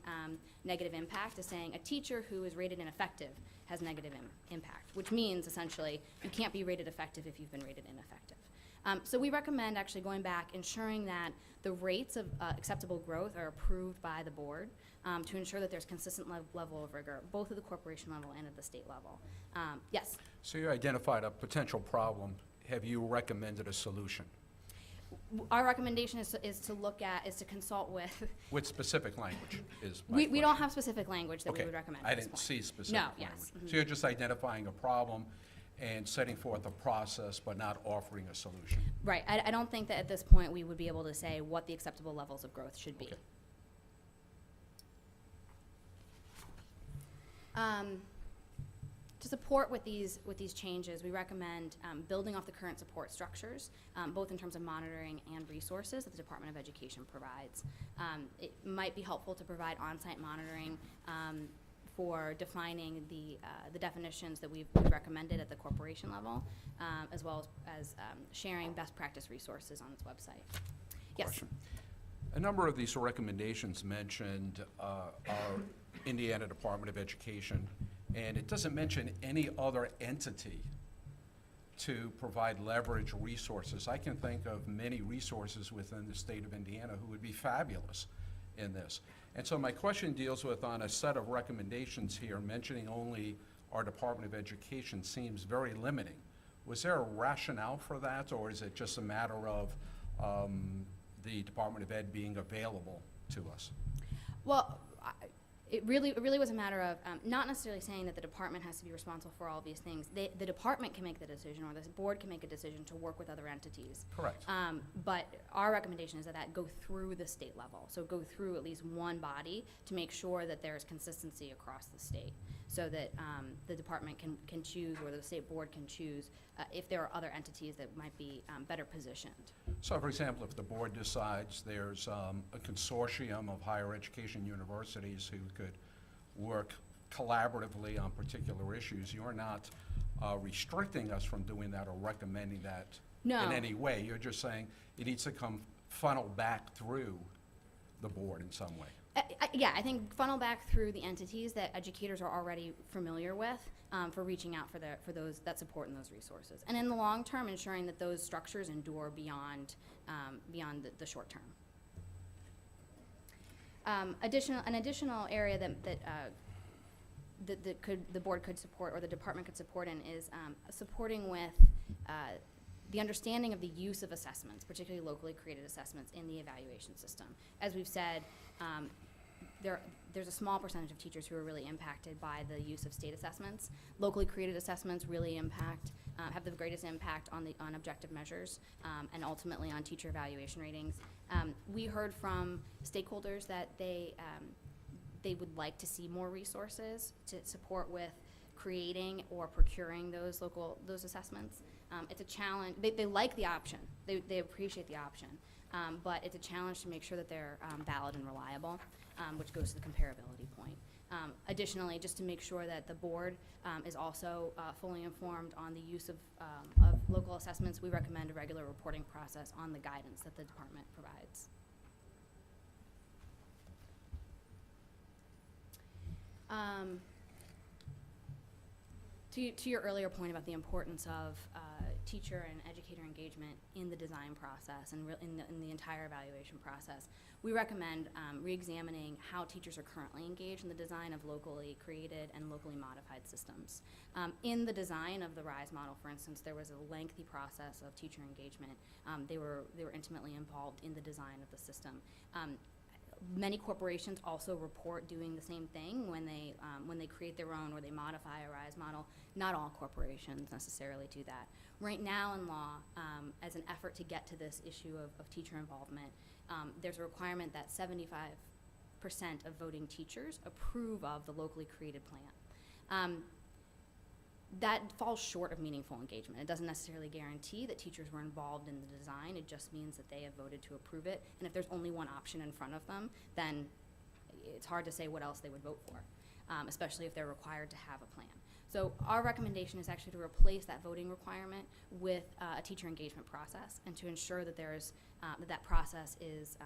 negative impact as saying a teacher who is rated ineffective has negative impact, which means essentially you can't be rated effective if you've been rated ineffective. So we recommend actually going back, ensuring that the rates of acceptable growth are approved by the board to ensure that there's consistent level of rigor, both at the corporation level and at the state level. Yes? So you identified a potential problem. Have you recommended a solution? Our recommendation is to consult with. With specific language is my We don't question. have specific language that we would recommend I at this didn't point. see specific No, language. yes. Mhm. So you're just identifying a problem and setting forth a process, but not offering a solution. Right. I don't think that at this point we would be able to say what the acceptable levels of growth should be. Okay. To support with these changes, we recommend building off the current support structures, both in terms of monitoring and resources that the Department of Education provides. It might be helpful to provide on-site monitoring for defining the definitions that we've recommended at the corporation level, as well as sharing best practice resources on its website. Yes. Question. A number of these recommendations mentioned our Indiana Department of Education, and it doesn't mention any other entity to provide leverage resources. I can think of many resources within the state of Indiana who would be fabulous in this. And so my question deals with, on a set of recommendations here, mentioning only our Department of Education seems very limiting. Was there a rationale for that, or is it just a matter of the Department of Ed being available to us? Well, it really was a matter of not necessarily saying that the department has to be responsible for all of these things. The department can make the decision, or the board can make a decision to work with other entities. Correct. But our recommendation is that go through the state level. So go through at least one body to make sure that there's consistency across the state, so that the department can choose, or the state board can choose if there are other entities that might be better positioned. So, for example, if the board decides there's a consortium of higher education universities who could work collaboratively on particular issues, you're not restricting us from doing that or recommending that No. in any way. You're just saying it needs to come funnel back through the board in some way. Yeah, I think funnel back through the entities that educators are already familiar with for reaching out for those that support and those resources, and in the long term, ensuring that those structures endure beyond the short term. An additional area that the board could support, or the department could support in, is supporting with the understanding of the use of assessments, particularly locally created assessments, in the evaluation system. As we've said, there's a small percentage of teachers who are really impacted by the use of state assessments. Locally created assessments really have the greatest impact on objective measures and ultimately on teacher evaluation ratings. We heard from stakeholders that they would like to see more resources to support with creating or procuring those assessments. It's a challenge. They like the option. They appreciate the option. but it's a challenge to make sure that they're valid and reliable, which goes to the comparability point. Additionally, just to make sure that the board is also fully informed on the use of local assessments, we recommend a regular reporting process on the guidance that the department provides. To your earlier point about the importance of teacher and educator engagement in the design process and in the entire evaluation process, we recommend re-examining how teachers are currently engaged in the design of locally created and locally modified systems. In the design of the RISE model, for instance, there was a lengthy process of teacher engagement. They were intimately involved in the design of the system. Many corporations also report doing the same thing when they create their own or they modify a RISE model. Not all corporations necessarily do that. Right now in law, as an effort to get to this issue of teacher involvement, there's a requirement that 75% of voting teachers approve of the locally created plan. That falls short of meaningful engagement. It doesn't necessarily guarantee that teachers were involved in the design. It just means that they have voted to approve it. And if there's only one option in front of them, then it's hard to say what else they would vote for, especially if they're required to have a plan. So our recommendation is actually to replace that voting requirement with a teacher engagement process and to ensure that that process is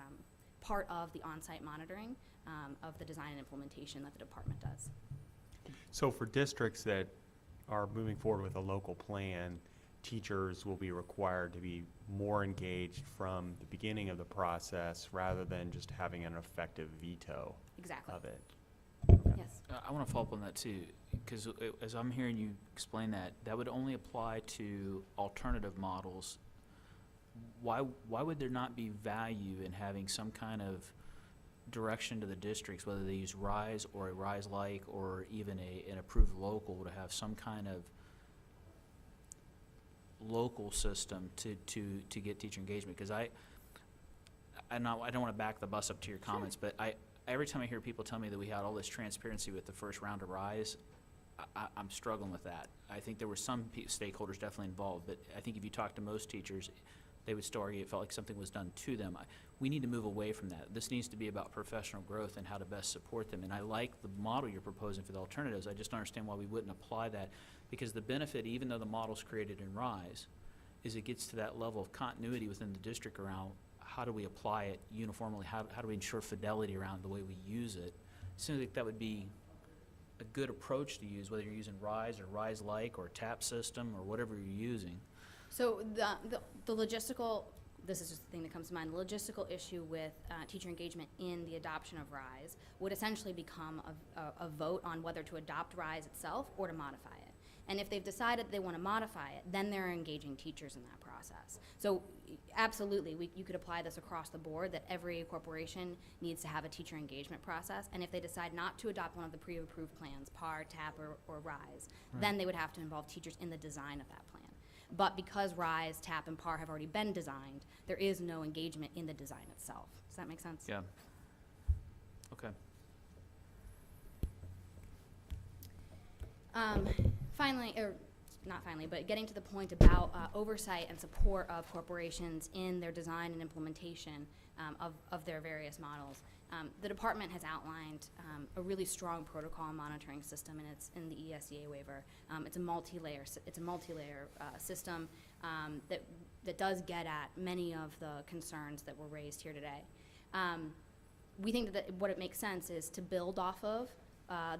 part of the on-site monitoring of the design and implementation that the department does. So for districts that are moving forward with a local plan, teachers will be required to be more engaged from the beginning of the process rather than just having an effective veto Exactly. of it. Yes. I want to follow up on that too, because as I'm hearing you explain that, that would only apply to alternative models. Why would there not be value in having some kind of direction to the districts, whether they use RISE or a RISE-like or even an approved local, to have some kind of local system to get teacher engagement? Because I don't want to back the bus up to your comments, but every time I hear people tell me that we had all this transparency with the first round of RISE, I'm struggling with that. I think there were some stakeholders definitely involved, but I think if you talk to most teachers, they would still argue it felt like something was done to them. We need to move away from that. This needs to be about professional growth and how to best support them. And I like the model you're proposing for the alternatives. I just don't understand why we wouldn't apply that, because the benefit, even though the model's created in RISE, is it gets to that level of continuity within the district around how do we apply it uniformly, how do we ensure fidelity around the way we use it. It seems like that would be a good approach to use, whether you're using RISE or RISE-like or TAP system or whatever you're using. So the logistical, this is just the thing that comes to mind, the logistical issue with teacher engagement in the adoption of RISE would essentially become a vote on whether to adopt RISE itself or to modify it. And if they've decided they want to modify it, then they're engaging teachers in that process. So absolutely, you could apply this across the board, that every corporation needs to have a teacher engagement process. And if they decide not to adopt one of the pre-approved plans, PAR, TAP, or RISE, then they would have to involve teachers in the design of that plan. But because RISE, TAP, and PAR have already been designed, there is no engagement in the design itself. Does that make sense? Yeah. Okay. Finally, or not finally, but getting to the point about oversight and support of corporations in their design and implementation of their various models. The department has outlined a really strong protocol and monitoring system, and it's in the ESEA waiver. It's a multi-layer system that does get at many of the concerns that were raised here today. We think that what it makes sense is to build off of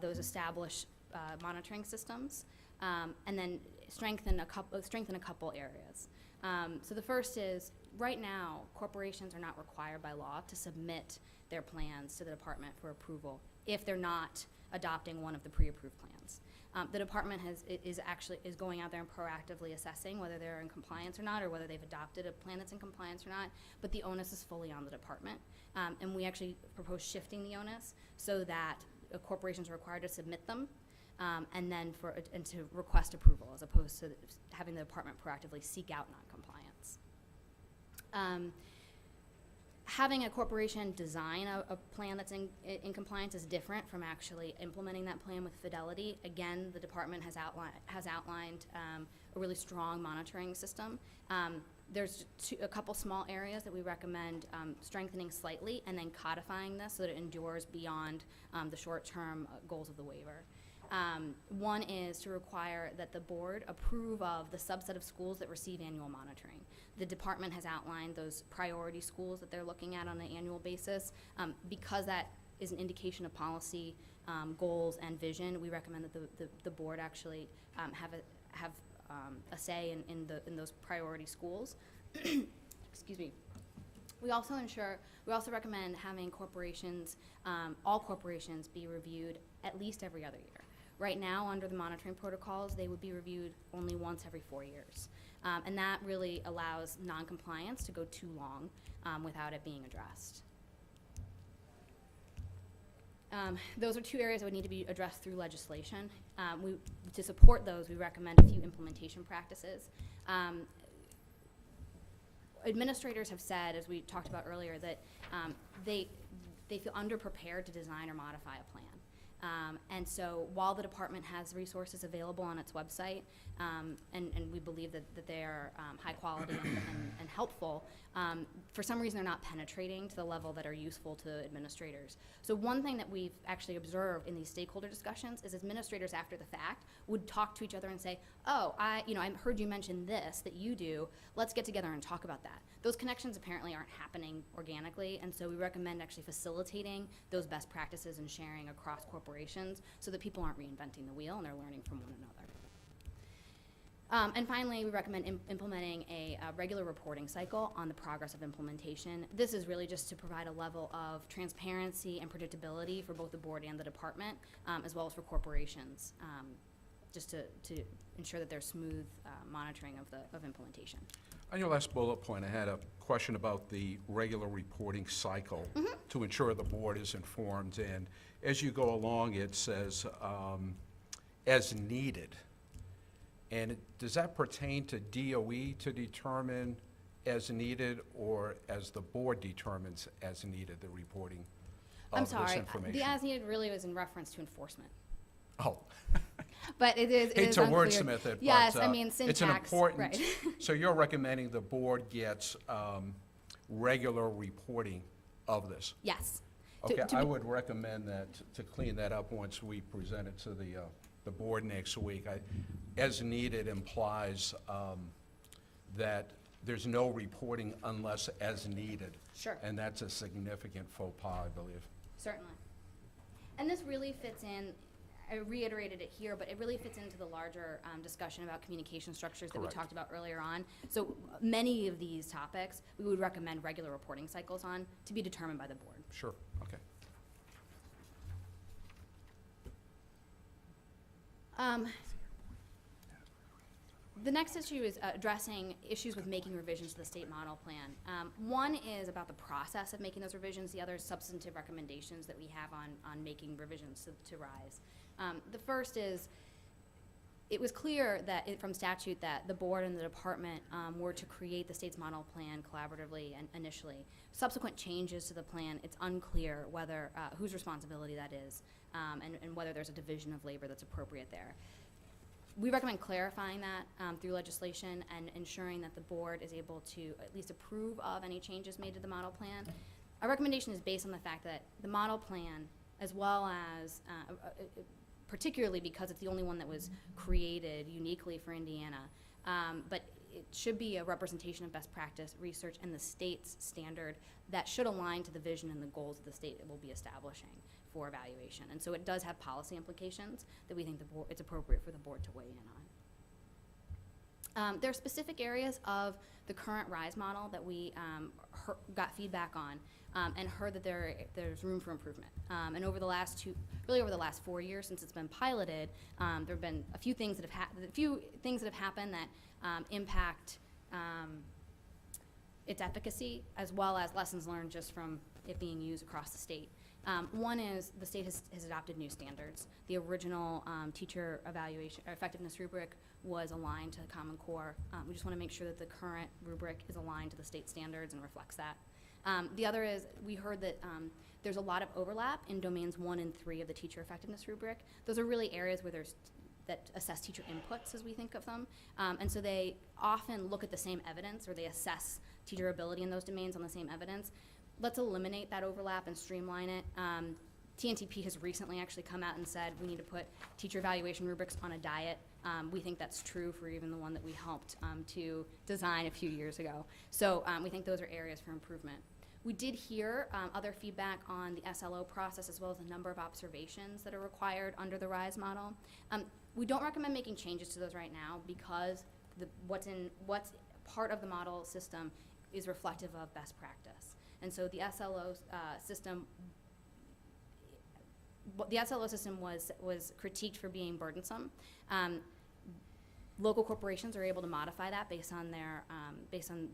those established monitoring systems, and then strengthen a couple areas. So the first is, right now, corporations are not required by law to submit their plans to the department for approval if they're not adopting one of the pre-approved plans. The department is going out there and proactively assessing whether they're in compliance or not, or whether they've adopted a plan that's in compliance or not, but the onus is fully on the department. And we actually propose shifting the onus so that corporations are required to submit them, and then to request approval, as opposed to having the department proactively seek out noncompliance. Having a corporation design a plan that's in compliance is different from actually implementing that plan with fidelity. Again, the department has outlined a really strong monitoring system. There's a couple small areas that we recommend strengthening slightly and then codifying this so that it endures beyond the short-term goals of the waiver. One is to require that the board approve of the subset of schools that receive annual monitoring. The department has outlined those priority schools that they're looking at on an annual basis. Because that is an indication of policy, goals, and vision, we recommend that the board actually have a say in those priority schools. Excuse me. We also recommend having corporations, all corporations, be reviewed at least every other year. Right now, under the monitoring protocols, they would be reviewed only once every 4 years. And that really allows non-compliance to go too long without it being addressed. Those are two areas that would need to be addressed through legislation. To support those, we recommend a few implementation practices. Administrators have said, as we talked about earlier, that they feel underprepared to design or modify a plan. And so while the department has resources available on its website, and we believe that they are high quality and helpful, for some reason they're not penetrating to the level that are useful to administrators. So one thing that we've actually observed in these stakeholder discussions is administrators after the fact would talk to each other and say, oh, I heard you mention this that you do, let's get together and talk about that. Those connections apparently aren't happening organically, and so we recommend actually facilitating those best practices and sharing across corporations so that people aren't reinventing the wheel and they're learning from one another. And finally, we recommend implementing a regular reporting cycle on the progress of implementation. This is really just to provide a level of transparency and predictability for both the board and the department, as well as for corporations, just to ensure that there's smooth monitoring of implementation. On your last bullet point, I had a question about the regular reporting cycle to ensure the board is informed. And as you go along, it says as needed. And does that pertain to DOE to determine as needed, or as the board determines as needed, the reporting of this information? The as needed really was in reference to enforcement. Oh. But it is Hate to unclear. wordsmith it, Yes, but I mean, syntax. it's an important, right. so you're recommending the board gets regular reporting of this? Yes. Okay, To I be- would recommend that, to clean that up once we present it to the board next week. As needed implies that there's no reporting unless as needed. Sure. And that's a significant faux pas, I believe. Certainly. And this really fits in, I reiterated it here, but it really fits into the larger discussion about communication structures that Correct. we talked about earlier on. So many of these topics, we would recommend regular reporting cycles on to be determined by the board. Sure, okay. The next issue is addressing issues with making revisions to the state model plan. One is about the process of making those revisions. The other is substantive recommendations that we have on making revisions to RISE. The first is, it was clear that from statute that the board and the department were to create the state's model plan collaboratively and initially. Subsequent changes to the plan, it's unclear whether whose responsibility that is, and whether there's a division of labor that's appropriate there. We recommend clarifying that through legislation and ensuring that the board is able to at least approve of any changes made to the model plan. Our recommendation is based on the fact that the model plan, as well as, particularly because it's the only one that was created uniquely for Indiana, but it should be a representation of best practice, research, and the state's standard that should align to the vision and the goals of the state that will be establishing for evaluation. And so it does have policy implications that we think it's appropriate for the board to weigh in on. There are specific areas of the current RISE model that we got feedback on and heard that there's room for improvement. And over the last over the last 4 years since it's been piloted, there have been a few things that have happened that impact its efficacy, as well as lessons learned just from it being used across the state. One is the state has adopted new standards. The original teacher evaluation or effectiveness rubric was aligned to Common Core. We just want to make sure that the current rubric is aligned to the state standards and reflects that. The other is we heard that there's a lot of overlap in domains 1 and 3 of the teacher effectiveness rubric. Those are really areas where there's that assess teacher inputs, as we think of them. And so they often look at the same evidence, or they assess teacher ability in those domains on the same evidence. Let's eliminate that overlap and streamline it. TNTP has recently actually come out and said we need to put teacher evaluation rubrics on a diet. We think that's true for even the one that we helped to design a few years ago. So we think those are areas for improvement. We did hear other feedback on the SLO process, as well as the number of observations that are required under the RISE model. We don't recommend making changes to those right now, because what's part of the model system is reflective of best practice. And so the SLO system was critiqued for being burdensome. Local corporations are able to modify that based on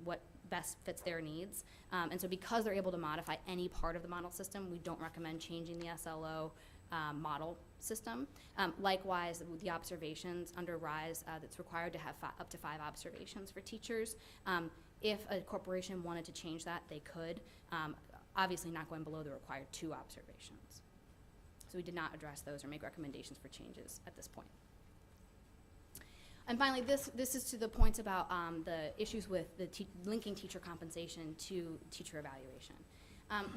what best fits their needs. And so because they're able to modify any part of the model system, we don't recommend changing the SLO model system. Likewise, with the observations under RISE, that's required to have up to 5 observations for teachers. If a corporation wanted to change that, they could. Obviously not going below the required 2 observations. So we did not address those or make recommendations for changes at this point. And finally, this is to the points about the issues with the linking teacher compensation to teacher evaluation.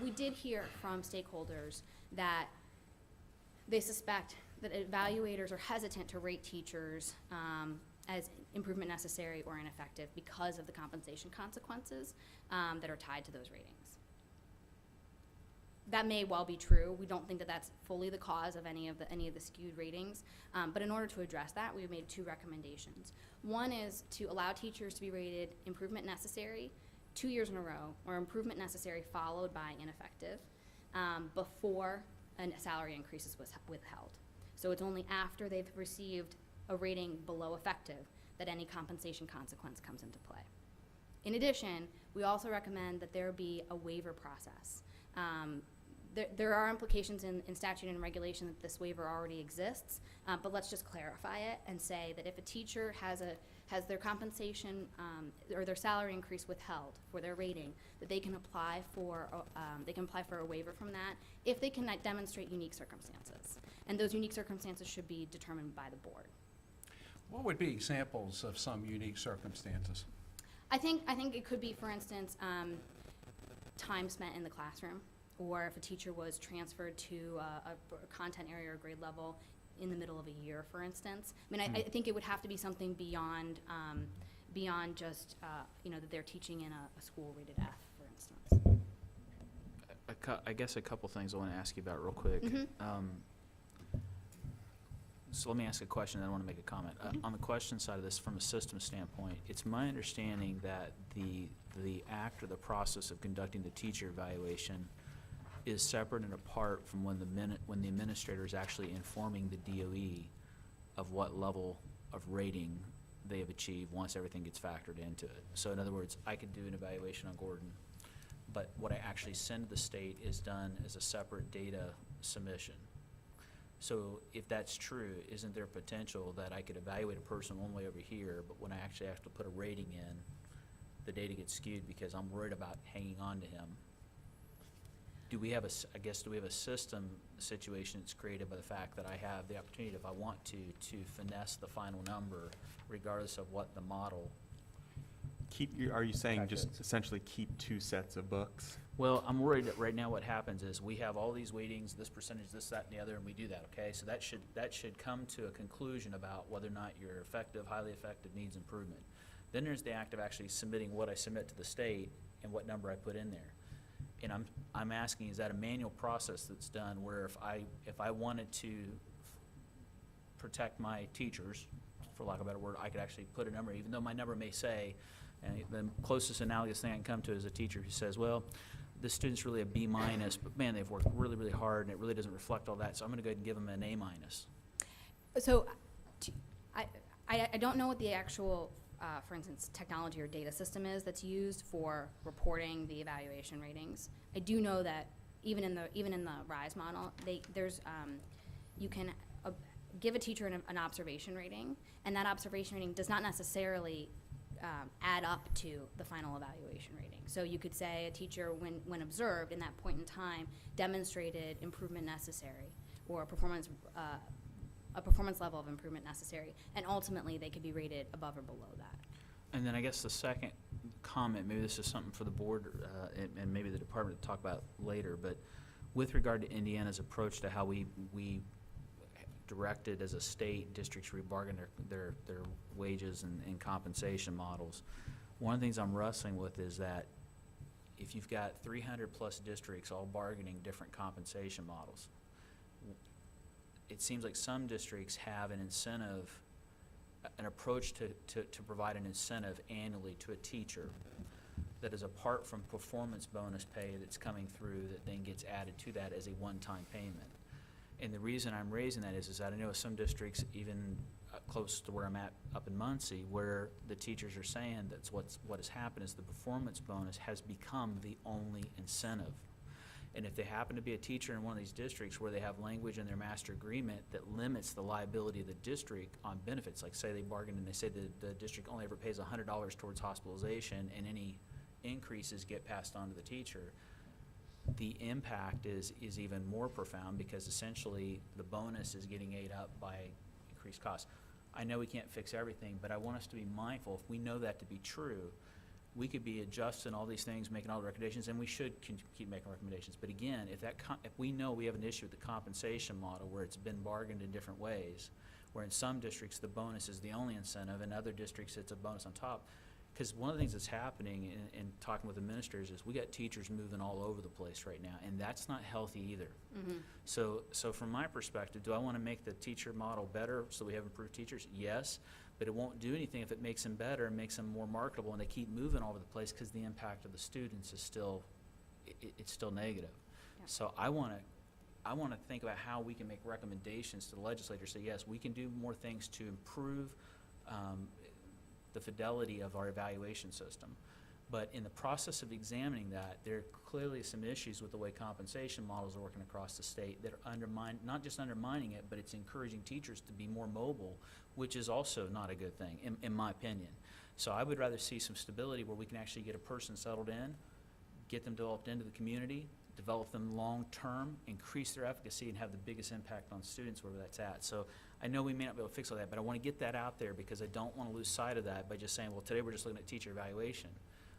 We did hear from stakeholders that they suspect that evaluators are hesitant to rate teachers as improvement necessary or ineffective because of the compensation consequences that are tied to those ratings. That may well be true. We don't think that that's fully the cause of any of the skewed ratings. But in order to address that, we made 2 recommendations. One is to allow teachers to be rated improvement necessary 2 years in a row, or improvement necessary followed by ineffective, before a salary increase is withheld. So it's only after they've received a rating below effective that any compensation consequence comes into play. In addition, we also recommend that there be a waiver process. There are implications in statute and regulation that this waiver already exists, but let's just clarify it and say that if a teacher has their compensation or their salary increase withheld for their rating, that they can apply for a waiver from that if they can demonstrate unique circumstances, and those unique circumstances should be determined by the board. What would be examples of some unique circumstances? I think it could be, for instance, time spent in the classroom, or if a teacher was transferred to a content area or grade level in the middle of a year, for instance. I mean, I think it would have to be something beyond just that they're teaching in a school rated F, for instance. I guess a couple things I want to ask you about real quick. Mm-hmm. So let me ask a question, and then I want to make a comment. On the question side of this, from a system standpoint, it's my understanding that the act or the process of conducting the teacher evaluation is separate and apart from when the administrator is actually informing the DOE of what level of rating they have achieved once everything gets factored into it. So in other words, I could do an evaluation on Gordon, but what I actually send to the state is done as a separate data submission. So if that's true, isn't there potential that I could evaluate a person one way over here, but when I actually have to put a rating in, the data gets skewed because I'm worried about hanging on to him? Do we have a system situation that's created by the fact that I have the opportunity, if I want to finesse the final number, regardless of what the model? Are you saying just essentially keep 2 sets of books? Well, I'm worried that right now what happens is we have all these weightings, this percentage, this, that, and the other, and we do that, okay? So that should come to a conclusion about whether or not you're effective, highly effective, needs improvement. Then there's the act of actually submitting what I submit to the state and what number I put in there. And I'm asking, is that a manual process that's done where if I wanted to protect my teachers, for lack of a better word, I could actually put a number, even though my number may say, and the closest analogous thing I can come to is a teacher who says, well, this student's really a B-, but man, they've worked really, really hard, and it really doesn't reflect all that, so I'm going to go ahead and give them an A-. So I don't know what the actual, for instance, technology or data system is that's used for reporting the evaluation ratings. I do know that even in the RISE model, you can give a teacher an observation rating, and that observation rating does not necessarily add up to the final evaluation rating. So you could say a teacher, when observed in that point in time, demonstrated improvement necessary or performance a performance level of improvement necessary, and ultimately they could be rated above or below that. And then I guess the second comment, maybe this is something for the board and maybe the department to talk about later, but with regard to Indiana's approach to how we directed as a state districts rebargain their wages and compensation models, one of the things I'm wrestling with is that if you've got 300 plus districts all bargaining different compensation models, it seems like some districts have an incentive, an approach to provide an incentive annually to a teacher that is apart from performance bonus pay that's coming through that then gets added to that as a one-time payment. And the reason I'm raising that is that I know some districts, even close to where I'm at up in Muncie, where the teachers are saying that's what has happened is the performance bonus has become the only incentive. And if they happen to be a teacher in one of these districts where they have language in their master agreement that limits the liability of the district on benefits, like say they bargain and they say the district only ever pays $100 towards hospitalization and any increases get passed on to the teacher, the impact is even more profound because essentially the bonus is getting ate up by increased costs. I know we can't fix everything, but I want us to be mindful. If we know that to be true, we could be adjusting all these things, making all the recommendations, and we should keep making recommendations. But again, if we know we have an issue with the compensation model where it's been bargained in different ways, where in some districts the bonus is the only incentive, in other districts it's a bonus on top. Because one of the things that's happening in talking with administrators is we got teachers moving all over the place right now, and that's not healthy either. Mm-hmm. So from my perspective, do I want to make the teacher model better so we have improved teachers? Yes, but it won't do anything if it makes them better and makes them more marketable and they keep moving all over the place because the impact of the students is still, it's still negative. Yeah. So I want to think about how we can make recommendations to the legislature, say, yes, we can do more things to improve the fidelity of our evaluation system. But in the process of examining that, there are clearly some issues with the way compensation models are working across the state that are not just undermining it, but it's encouraging teachers to be more mobile, which is also not a good thing, in my opinion. So I would rather see some stability where we can actually get a person settled in, get them developed into the community, develop them long-term, increase their efficacy, and have the biggest impact on students wherever that's at. So I know we may not be able to fix all that, but I want to get that out there because I don't want to lose sight of that by just saying, well, today we're just looking at teacher evaluation.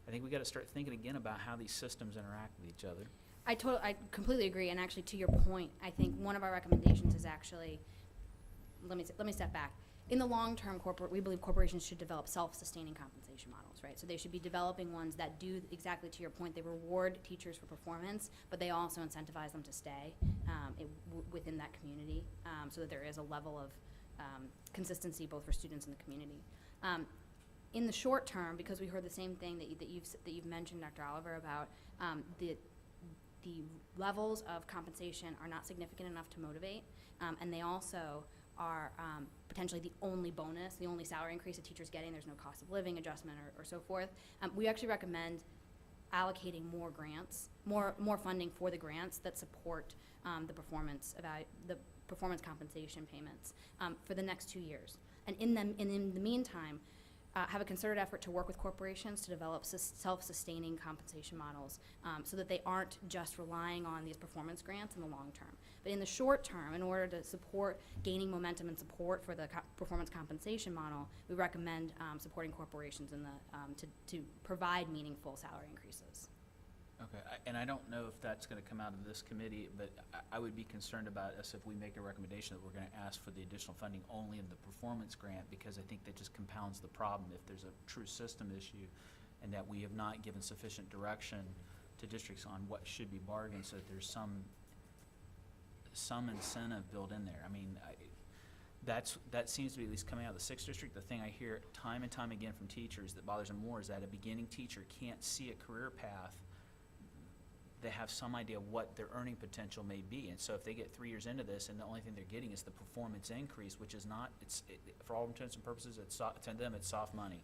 I think we got to start thinking again about how these systems interact with each other. I completely agree, and actually to your point, I think one of our recommendations is actually, let me step back. In the long term, we believe corporations should develop self-sustaining compensation models, right? So they should be developing ones that do exactly to your point. They reward teachers for performance, but they also incentivize them to stay within that community, so that there is a level of consistency both for students and the community. In the short term, because we heard the same thing that you've mentioned, Dr. Oliver, about the levels of compensation are not significant enough to motivate, and they also are potentially the only bonus, the only salary increase a teacher's getting. There's no cost of living adjustment or so forth. We actually recommend allocating more grants, more funding for the grants that support the performance compensation payments for the next 2 years. And in the meantime, have a concerted effort to work with corporations to develop self-sustaining compensation models so that they aren't just relying on these performance grants in the long term. But in the short term, in order to support gaining momentum and support for the performance compensation model, we recommend supporting corporations in to provide meaningful salary increases. Okay, and I don't know if that's going to come out of this committee, but I would be concerned about us if we make a recommendation that we're going to ask for the additional funding only in the performance grant, because I think that just compounds the problem if there's a true system issue and that we have not given sufficient direction to districts on what should be bargained so that there's some incentive built in there. I mean, that seems to be at least coming out of the 6th district. The thing I hear time and time again from teachers that bothers them more is that a beginning teacher can't see a career path. They have some idea what their earning potential may be, and so if they get 3 years into this and the only thing they're getting is the performance increase, which is not, for all intents and purposes, to them it's soft money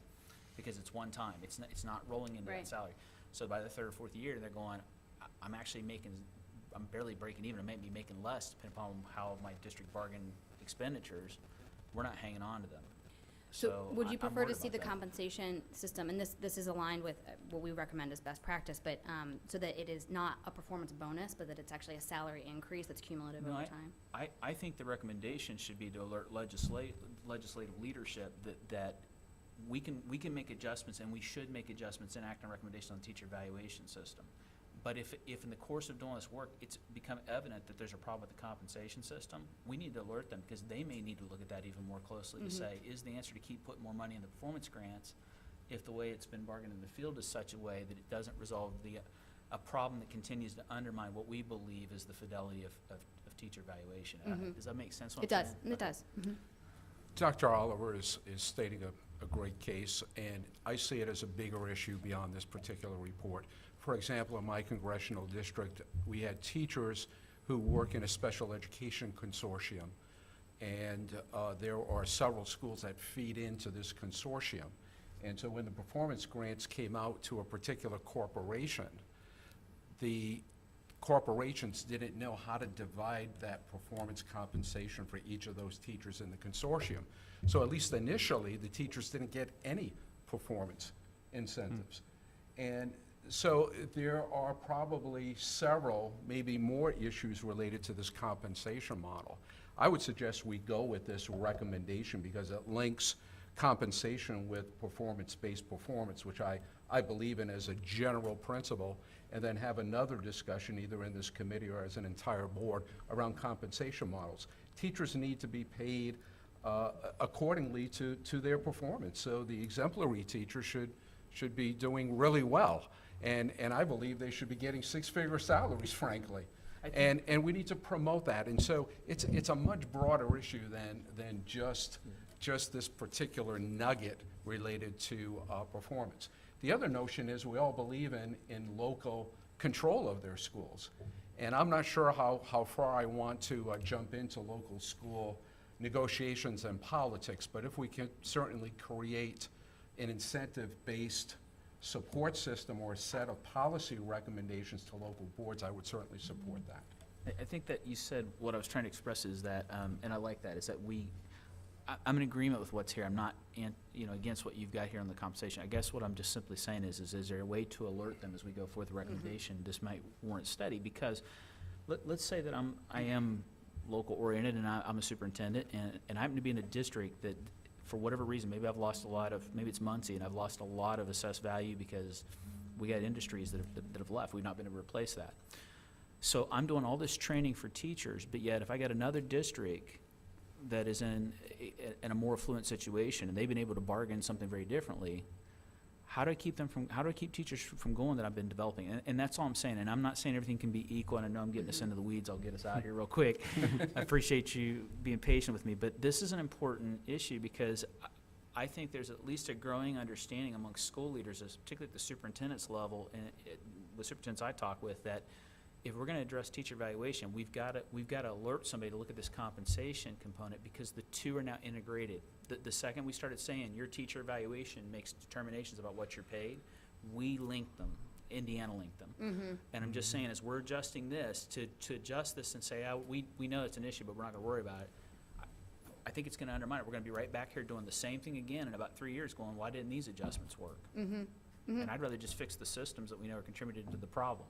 because it's one time. It's not rolling into Right. that salary. So by the 3rd or 4th year, they're going, I'm barely breaking even. I may be making less depending upon how my district bargain expenditures. We're not hanging on to them. So Would you I'm prefer to worried see about the that. compensation system, and this is aligned with what we recommend as best practice, but, so that it is not a performance bonus, but that it's actually a salary increase that's cumulative No, over time? I think the recommendation should be to alert legislative leadership that we can make adjustments, and we should make adjustments and act on recommendations on the teacher evaluation system. But if in the course of doing this work, it's become evident that there's a problem with the compensation system, we need to alert them, because they may need to look at that even more closely to say, is the answer to keep putting more money in the performance grants if the way it's been bargained in the field is such a way that it doesn't resolve a problem that continues to undermine what we believe is the fidelity of teacher evaluation. Does that make sense? what It I'm does, saying? it does. Dr. Oliver is stating a great case, and I see it as a bigger issue beyond this particular report. For example, in my congressional district, we had teachers who work in a special education consortium, and there are several schools that feed into this consortium. And so when the performance grants came out to a particular corporation, the corporations didn't know how to divide that performance compensation for each of those teachers in the consortium. So at least initially, the teachers didn't get any performance incentives. And so there are probably several, maybe more issues related to this compensation model. I would suggest we go with this recommendation because it links compensation with performance-based performance, which I believe in as a general principle, and then have another discussion either in this committee or as an entire board around compensation models. Teachers need to be paid accordingly to their performance. So the exemplary teacher should be doing really well. And I believe they should be getting six-figure salaries, frankly. And we need to promote that. And so it's a much broader issue than just this particular nugget related to performance. The other notion is we all believe in local control of their schools. And I'm not sure how far I want to jump into local school negotiations and politics, but if we can certainly create an incentive-based support system or a set of policy recommendations to local boards, I would certainly support that. I think that you said, what I was trying to express is that, and I like that, is that I'm in agreement with what's here. I'm not, against what you've got here on the compensation. I guess what I'm just simply saying is there a way to alert them as we go forth the recommendation? This might warrant study, because let's say that I am local oriented and I'm a superintendent, and I happen to be in a district that, for whatever reason, maybe I've lost maybe it's Muncie, and I've lost a lot of assessed value because we got industries that have left. We've not been able to replace that. So I'm doing all this training for teachers, but yet if I got another district that is in a more affluent situation and they've been able to bargain something very differently, how do I keep teachers from going that I've been developing? And that's all I'm saying. And I'm not saying everything can be equal, and I know I'm getting us into the weeds. I'll get us out here real quick. I appreciate you being patient with me, but this is an important issue because I think there's at least a growing understanding amongst school leaders, particularly at the superintendent's level, and with superintendents I talk with, that if we're going to address teacher evaluation, we've got to alert somebody to look at this compensation component, because the two are now integrated. The second we started saying your teacher evaluation makes determinations about what you're paid, we linked them. Indiana linked them. And I'm just saying, as we're adjusting this, to adjust this and say, we know it's an issue, but we're not going to worry about it, I think it's going to undermine it. We're going to be right back here doing the same thing again in about 3 years, going, why didn't these adjustments work? And I'd rather just fix the systems that we know are contributing to the problem.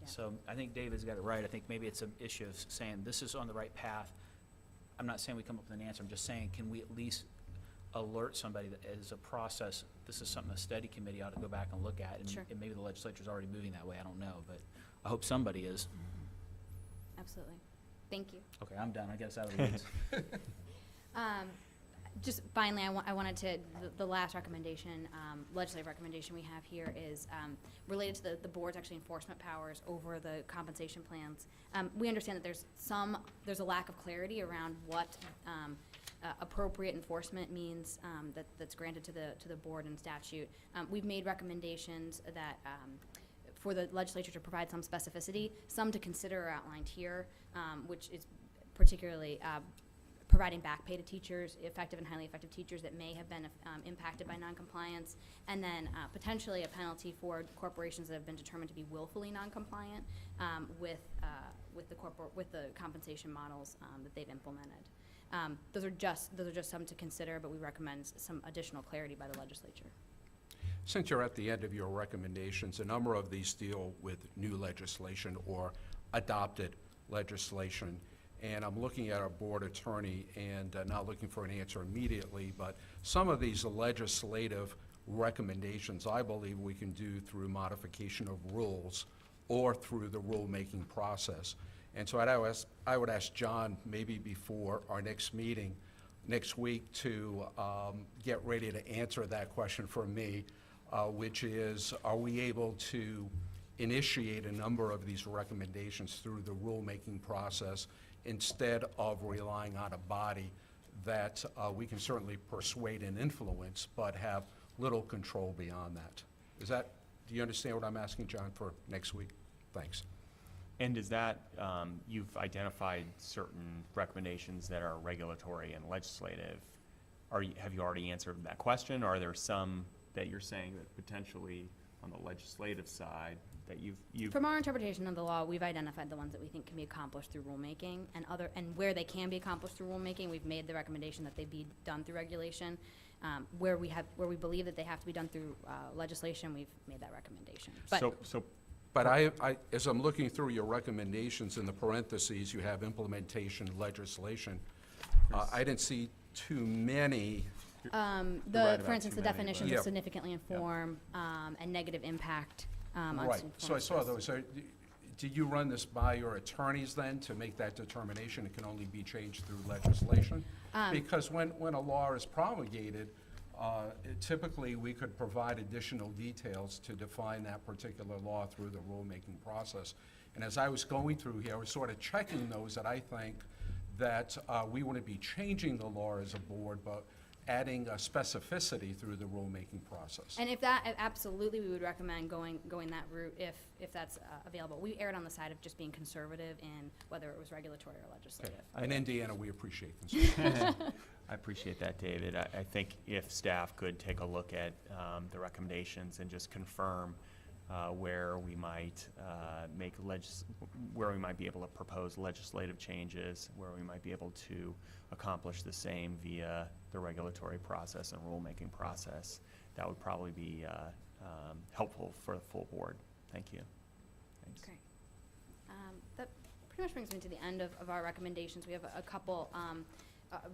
Yeah. So I think David's got it right. I think maybe it's an issue of saying this is on the right path. I'm not saying we come up with an answer. I'm just saying, can we at least alert somebody that as a process, this is something a study committee ought to go back and look at, and, Sure. and maybe the legislature's already moving that way. I don't know, but I hope somebody is. Absolutely. Thank you. Okay, I'm done. I guess out of the weeds. Just finally, I wanted to, the last recommendation, legislative recommendation we have here is related to the board's actually enforcement powers over the compensation plans. We understand that there's a lack of clarity around what appropriate enforcement means that's granted to the board in statute. We've made recommendations that for the legislature to provide some specificity. Some to consider are outlined here, which is particularly providing back pay to teachers, effective and highly effective teachers that may have been impacted by noncompliance, and then potentially a penalty for corporations that have been determined to be willfully noncompliant with the compensation models that they've implemented. Those are just some to consider, but we recommend some additional clarity by the legislature. Since you're at the end of your recommendations, a number of these deal with new legislation or adopted legislation. And I'm looking at our board attorney and not looking for an answer immediately, but some of these legislative recommendations, I believe we can do through modification of rules or through the rulemaking process. And so I would ask John, maybe before our next meeting next week, to get ready to answer that question for me, which is, are we able to initiate a number of these recommendations through the rulemaking process instead of relying on a body that we can certainly persuade and influence, but have little control beyond that? Do you understand what I'm asking, John, for next week? Thanks. And is that, you've identified certain recommendations that are regulatory and legislative. Have you already answered that question? Or are there some that you're saying that potentially on the legislative side that you've From our interpretation of the law, we've identified the ones that we think can be accomplished through rulemaking, and where they can be accomplished through rulemaking, we've made the recommendation that they be done through regulation. Where we believe that they have to be done through legislation, we've made that recommendation. But But as I'm looking through your recommendations, in the parentheses, you have implementation legislation. I didn't see too many. right for about instance, too the many, definitions but- of significantly inform and negative impact on Right, student so I saw performance. those. So did you run this by your attorneys then to make that determination? It can only be changed through legislation? Because when a law is promulgated, typically we could provide additional details to define that particular law through the rulemaking process. And as I was going through here, I was sort of checking those that I think that we wouldn't be changing the law as a board, but adding a specificity through the rulemaking process. And if that, absolutely, we would recommend going that route if that's available. We erred on the side of just being conservative in whether it was regulatory or legislative. In Indiana, we appreciate conservatism. I appreciate that, David. I think if staff could take a look at the recommendations and just confirm where we might where we might be able to propose legislative changes, where we might be able to accomplish the same via the regulatory process and rulemaking process, that would probably be helpful for the full board. Thank you. Thanks. Great. That pretty much brings me to the end of our recommendations. We have a couple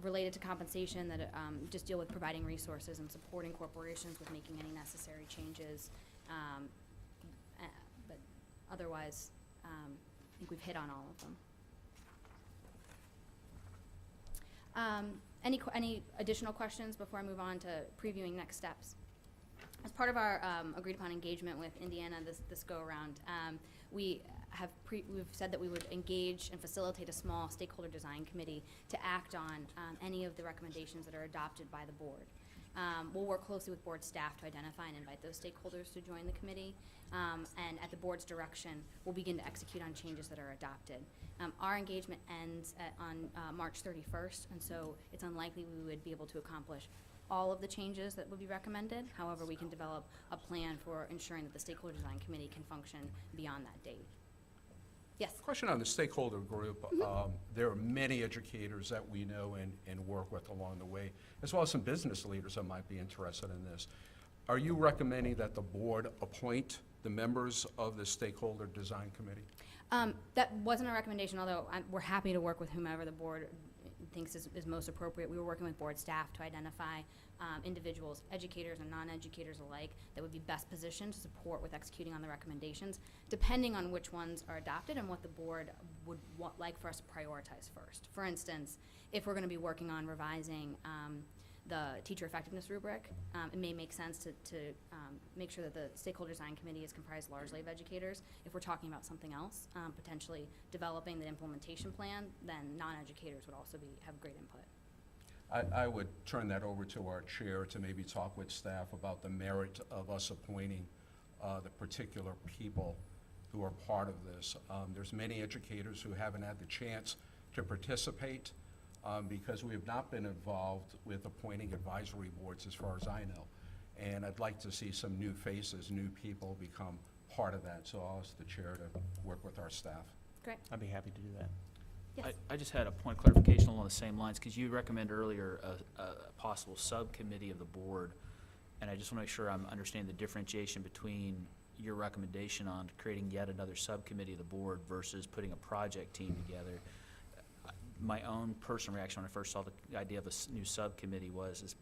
related to compensation that just deal with providing resources and supporting corporations with making any necessary changes. But otherwise, I think we've hit on all of them. Any additional questions before I move on to previewing next steps? As part of our agreed upon engagement with Indiana this go around, we've said that we would engage and facilitate a small stakeholder design committee to act on any of the recommendations that are adopted by the board. We'll work closely with board staff to identify and invite those stakeholders to join the committee. And at the board's direction, we'll begin to execute on changes that are adopted. Our engagement ends on March 31st, and so it's unlikely we would be able to accomplish all of the changes that would be recommended. However, we can develop a plan for ensuring that the stakeholder design committee can function beyond that date. Yes? Question on the stakeholder group. There are many educators that we know and work with along the way, as well as some business leaders that might be interested in this. Are you recommending that the board appoint the members of the stakeholder design committee? That wasn't a recommendation, although we're happy to work with whomever the board thinks is most appropriate. We were working with board staff to identify individuals, educators and non-educators alike, that would be best positioned to support with executing on the recommendations, depending on which ones are adopted and what the board would like for us to prioritize first. For instance, if we're going to be working on revising the teacher effectiveness rubric, it may make sense to make sure that the stakeholder design committee is comprised largely of educators. If we're talking about something else, potentially developing the implementation plan, then non-educators would also have great input. I would turn that over to our chair to maybe talk with staff about the merit of us appointing the particular people who are part of this. There's many educators who haven't had the chance to participate because we have not been involved with appointing advisory boards as far as I know. And I'd like to see some new faces, new people become part of that. So I'll ask the chair to work with our staff. Great. I'd be happy to do that. Yes. I just had a point of clarification along the same lines, because you recommended earlier a possible subcommittee of the board, and I just want to make sure I'm understanding the differentiation between your recommendation on creating yet another subcommittee of the board versus putting a project team together. My own personal reaction when I first saw the idea of a new subcommittee was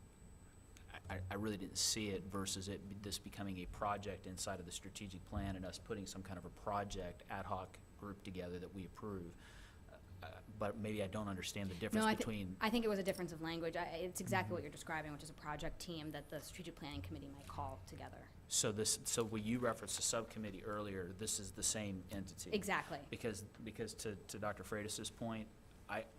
I really didn't see it versus this becoming a project inside of the strategic plan and us putting some kind of a project ad hoc group together that we approve. But maybe I don't understand the difference No, between. I think it was a difference of language. It's exactly what you're describing, which is a project team that the strategic planning committee might call together. So when you referenced the subcommittee earlier, this is the same entity? Exactly. Because to Dr. Freitas's point,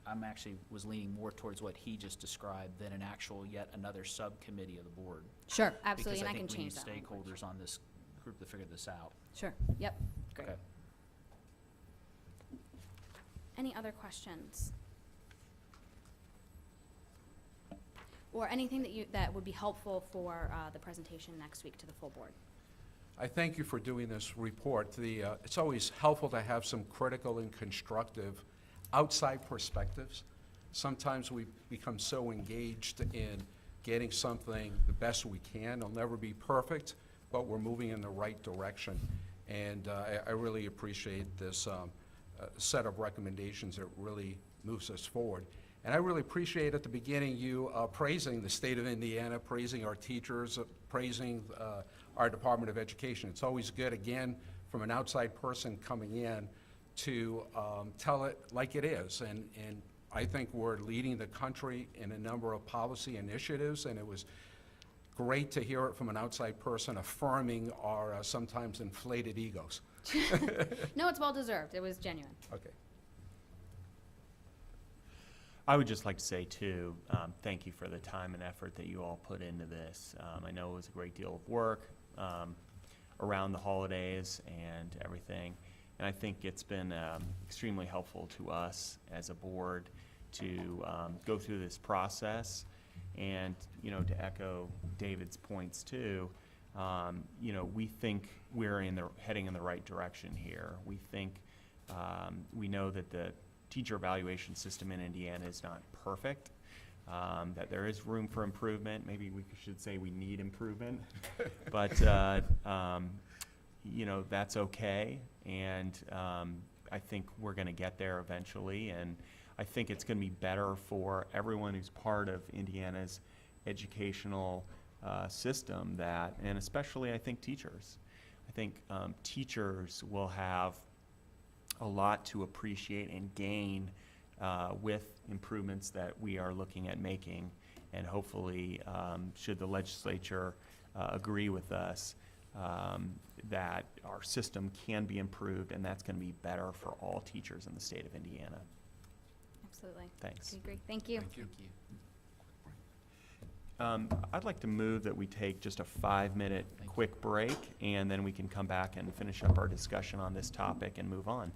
I'm actually was leaning more towards what he just described than an actual yet another subcommittee of the board. Sure, absolutely, and I can Because change that I think we need language. stakeholders on this group to figure this out. Sure, yep, great. Okay. Any other questions? Or anything that would be helpful for the presentation next week to the full board? I thank you for doing this report. It's always helpful to have some critical and constructive outside perspectives. Sometimes we become so engaged in getting something the best we can. It'll never be perfect, but we're moving in the right direction. And I really appreciate this set of recommendations that really moves us forward. And I really appreciate at the beginning you praising the state of Indiana, praising our teachers, praising our Department of Education. It's always good, again, from an outside person coming in to tell it like it is. And I think we're leading the country in a number of policy initiatives, and it was great to hear it from an outside person affirming our sometimes inflated egos. No, it's well-deserved. It was genuine. Okay. I would just like to say, too, thank you for the time and effort that you all put into this. I know it was a great deal of work around the holidays and everything. And I think it's been extremely helpful to us as a board to go through this process. And, you know, to echo David's points, too, you know, we think we're heading in the right direction here. We think, we know that the teacher evaluation system in Indiana is not perfect, that there is room for improvement. Maybe we should say we need improvement. But, you know, that's okay. And I think we're going to get there eventually. And I think it's going to be better for everyone who's part of Indiana's educational system, and especially, I think, teachers. I think teachers will have a lot to appreciate and gain with improvements that we are looking at making. And hopefully, should the legislature agree with us, that our system can be improved, and that's going to be better for all teachers in the state of Indiana. Absolutely. Thanks. Okay, great. Thank you. Thank you. I'd like to move that we take just a 5-minute quick break, and then we can come back and finish up our discussion on this topic and move on.